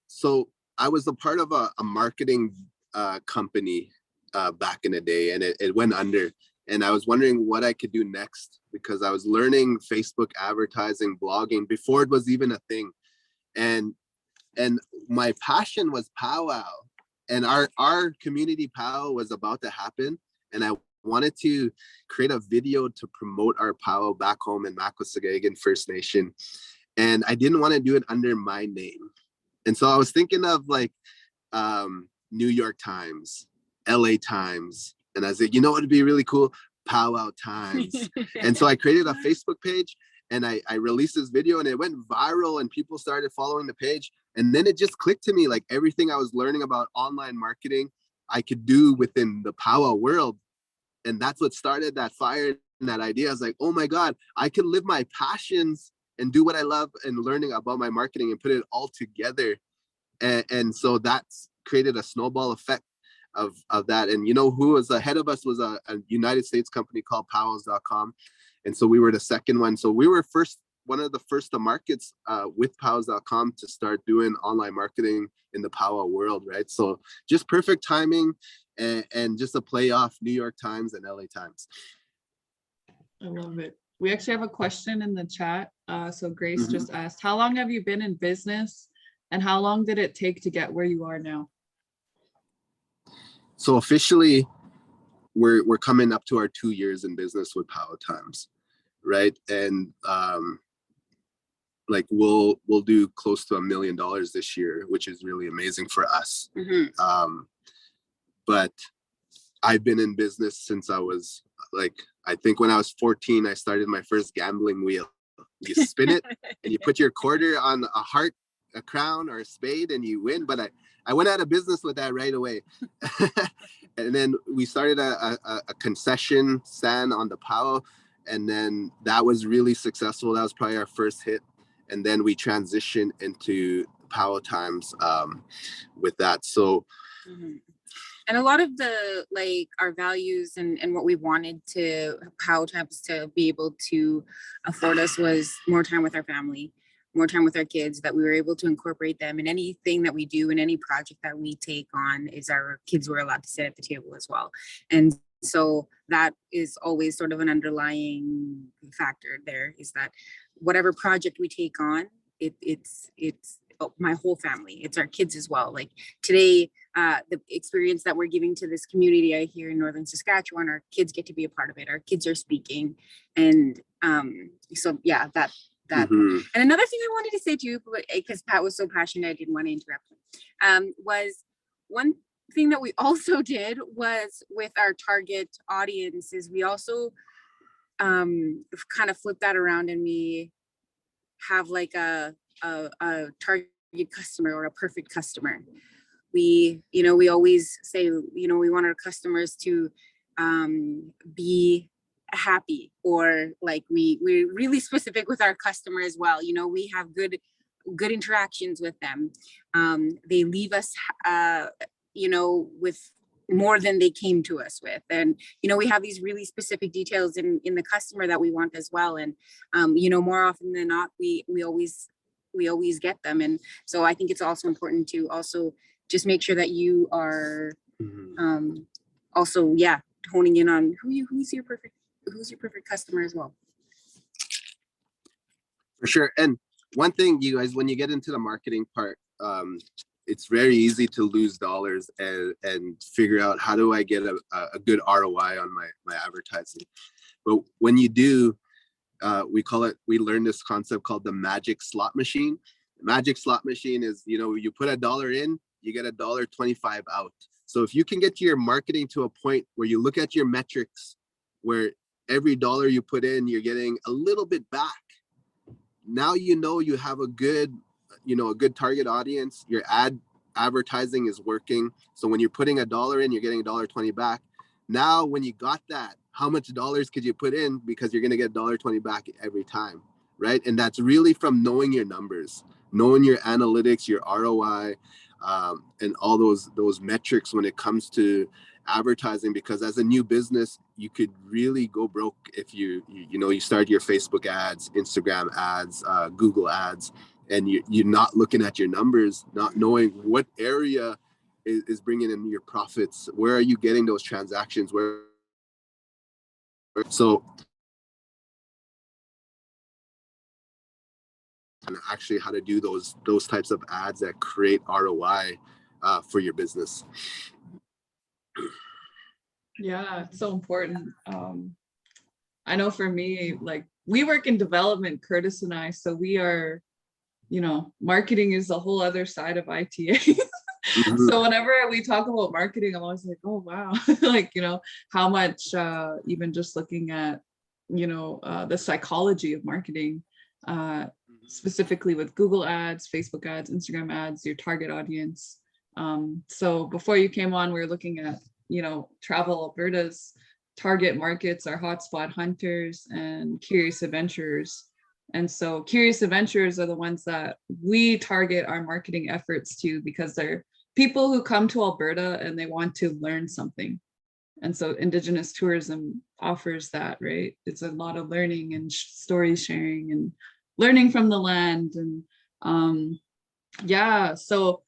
H: So I was a part of a marketing company back in the day, and it went under. And I was wondering what I could do next, because I was learning Facebook advertising, blogging before it was even a thing. And my passion was powwow, and our community powwow was about to happen. And I wanted to create a video to promote our powwow back home in Makwasagagan First Nation. And I didn't want to do it under my name. And so I was thinking of like New York Times, LA Times. And I was like, what would be really cool? Powwow Times. And so I created a Facebook page, and I released this video, and it went viral, and people started following the page. And then it just clicked to me, like everything I was learning about online marketing, I could do within the powwow world. And that's what started that fire and that idea. I was like, oh my God, I can live my passions and do what I love and learning about my marketing and put it all together. And so that's created a snowball effect of that. And who was ahead of us was a United States company called powwows.com. And so we were the second one. So we were one of the first markets with powwows.com to start doing online marketing in the powwow world, right? So just perfect timing, and just a play off New York Times and LA Times.
B: I love it. We actually have a question in the chat. So Grace just asked, how long have you been in business, and how long did it take to get where you are now?
H: So officially, we're coming up to our 2 years in business with Powwow Times, right? And like we'll do close to $1 million this year, which is really amazing for us. But I've been in business since I was like, I think when I was 14, I started my first gambling wheel. You spin it and you put your quarter on a heart, a crown, or a spade, and you win. But I went out of business with that right away. And then we started a concession stand on the Powwow, and then that was really successful. That was probably our first hit. And then we transitioned into Powwow Times with that. So
I: and a lot of the like our values and what we wanted to Powwow Times to be able to afford us was more time with our family, more time with our kids, that we were able to incorporate them in anything that we do, in any project that we take on, is our kids were allowed to sit at the table as well. And so that is always sort of an underlying factor there, is that whatever project we take on, it's my whole family, it's our kids as well. Like today, the experience that we're giving to this community here in Northern Saskatchewan, our kids get to be a part of it. Our kids are speaking. And so yeah, that. And another thing I wanted to say to you, because Pat was so passionate, I didn't want to interrupt him, was one thing that we also did was with our target audience is we also kind of flipped that around, and we have like a target customer or a perfect customer. We always say, we want our customers to be happy, or like we're really specific with our customer as well. We have good interactions with them. They leave us with more than they came to us with. And we have these really specific details in the customer that we want as well. And more often than not, we always get them. And so I think it's also important to also just make sure that you are also honing in on who's your perfect customer as well.
H: For sure. And one thing, you guys, when you get into the marketing part, it's very easy to lose dollars and figure out, how do I get a good ROI on my advertising? But when you do, we learned this concept called the magic slot machine. The magic slot machine is, you put $1 in, you get $1.25 out. So if you can get your marketing to a point where you look at your metrics, where every dollar you put in, you're getting a little bit back. Now you have a good target audience. Your advertising is working. So when you're putting $1 in, you're getting $1.20 back. Now, when you got that, how much dollars could you put in? Because you're going to get $1.20 back every time, right? And that's really from knowing your numbers, knowing your analytics, your ROI, and all those metrics when it comes to advertising. Because as a new business, you could really go broke if you start your Facebook ads, Instagram ads, Google ads, and you're not looking at your numbers, not knowing what area is bringing in your profits. Where are you getting those transactions? So and actually how to do those types of ads that create ROI for your business.
B: Yeah, it's so important. I know for me, like, we work in development, Curtis and I, so we are, marketing is a whole other side of ITA. So whenever we talk about marketing, I'm always like, oh, wow. Like, how much, even just looking at, the psychology of marketing, specifically with Google ads, Facebook ads, Instagram ads, your target audience. So before you came on, we were looking at, Travel Alberta's target markets are hotspot hunters and curious adventurers. And so curious adventurers are the ones that we target our marketing efforts to, because they're people who come to Alberta and they want to learn something. And so Indigenous tourism offers that, right? It's a lot of learning and story sharing and learning from the land. And so,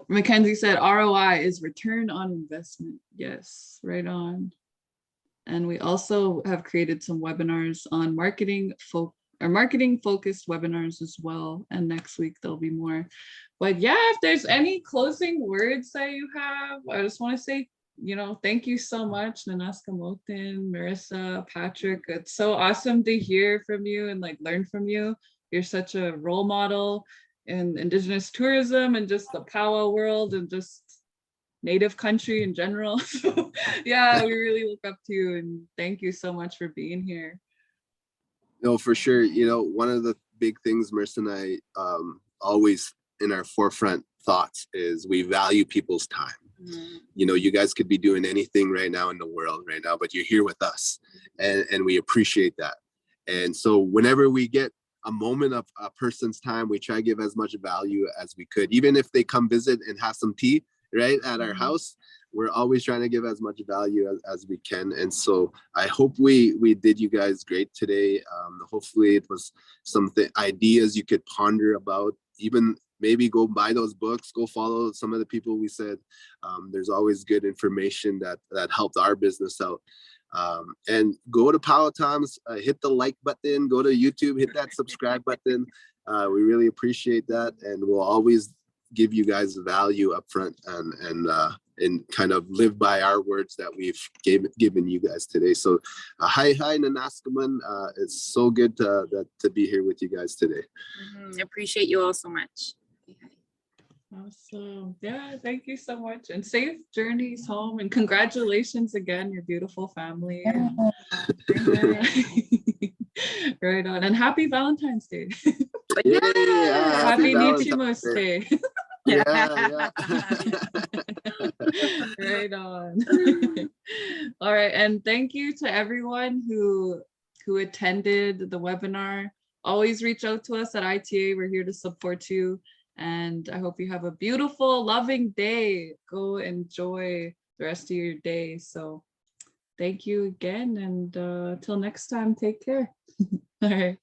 B: Mackenzie said ROI is return on investment. Yes, right on. And we also have created some webinars on marketing focused webinars as well. And next week there'll be more. But yeah, if there's any closing words that you have, I just want to say, thank you so much, Nanaska Moten, Marissa, Patrick. It's so awesome to hear from you and like learn from you. you're such a role model in Indigenous tourism and just the powwow world and just Native country in general. So yeah, we really look up to you, and thank you so much for being here.
H: No, for sure. You know, one of the big things Marissa and I always in our forefront thoughts is we value people's time. You know, you guys could be doing anything right now in the world right now, but you're here with us, and we appreciate that. And so whenever we get a moment of a person's time, we try to give as much value as we could, even if they come visit and have some tea right at our house. We're always trying to give as much value as we can. And so I hope we did you guys great today. Hopefully it was something, ideas you could ponder about, even maybe go buy those books, go follow some of the people we said. There's always good information that helped our business out. And go to Powwow Times, hit the like button, go to YouTube, hit that subscribe button. We really appreciate that. And we'll always give you guys value up front and kind of live by our words that we've given you guys today. So hi Nanaskaman, it's so good to be here with you guys today.
I: I appreciate you all so much.
B: Awesome. Yeah, thank you so much, and safe journeys home, and congratulations again, your beautiful family. And, right on, and happy Valentine's Day.
H: Yeah,
B: happy Nichimus Day.
H: Yeah.
B: Right on. All right, and thank you to everyone who attended the webinar. Always reach out to us at ITA. We're here to support you, and I hope you have a beautiful, loving day. Go enjoy the rest of your day. So thank you again, and till next time, take care. All right.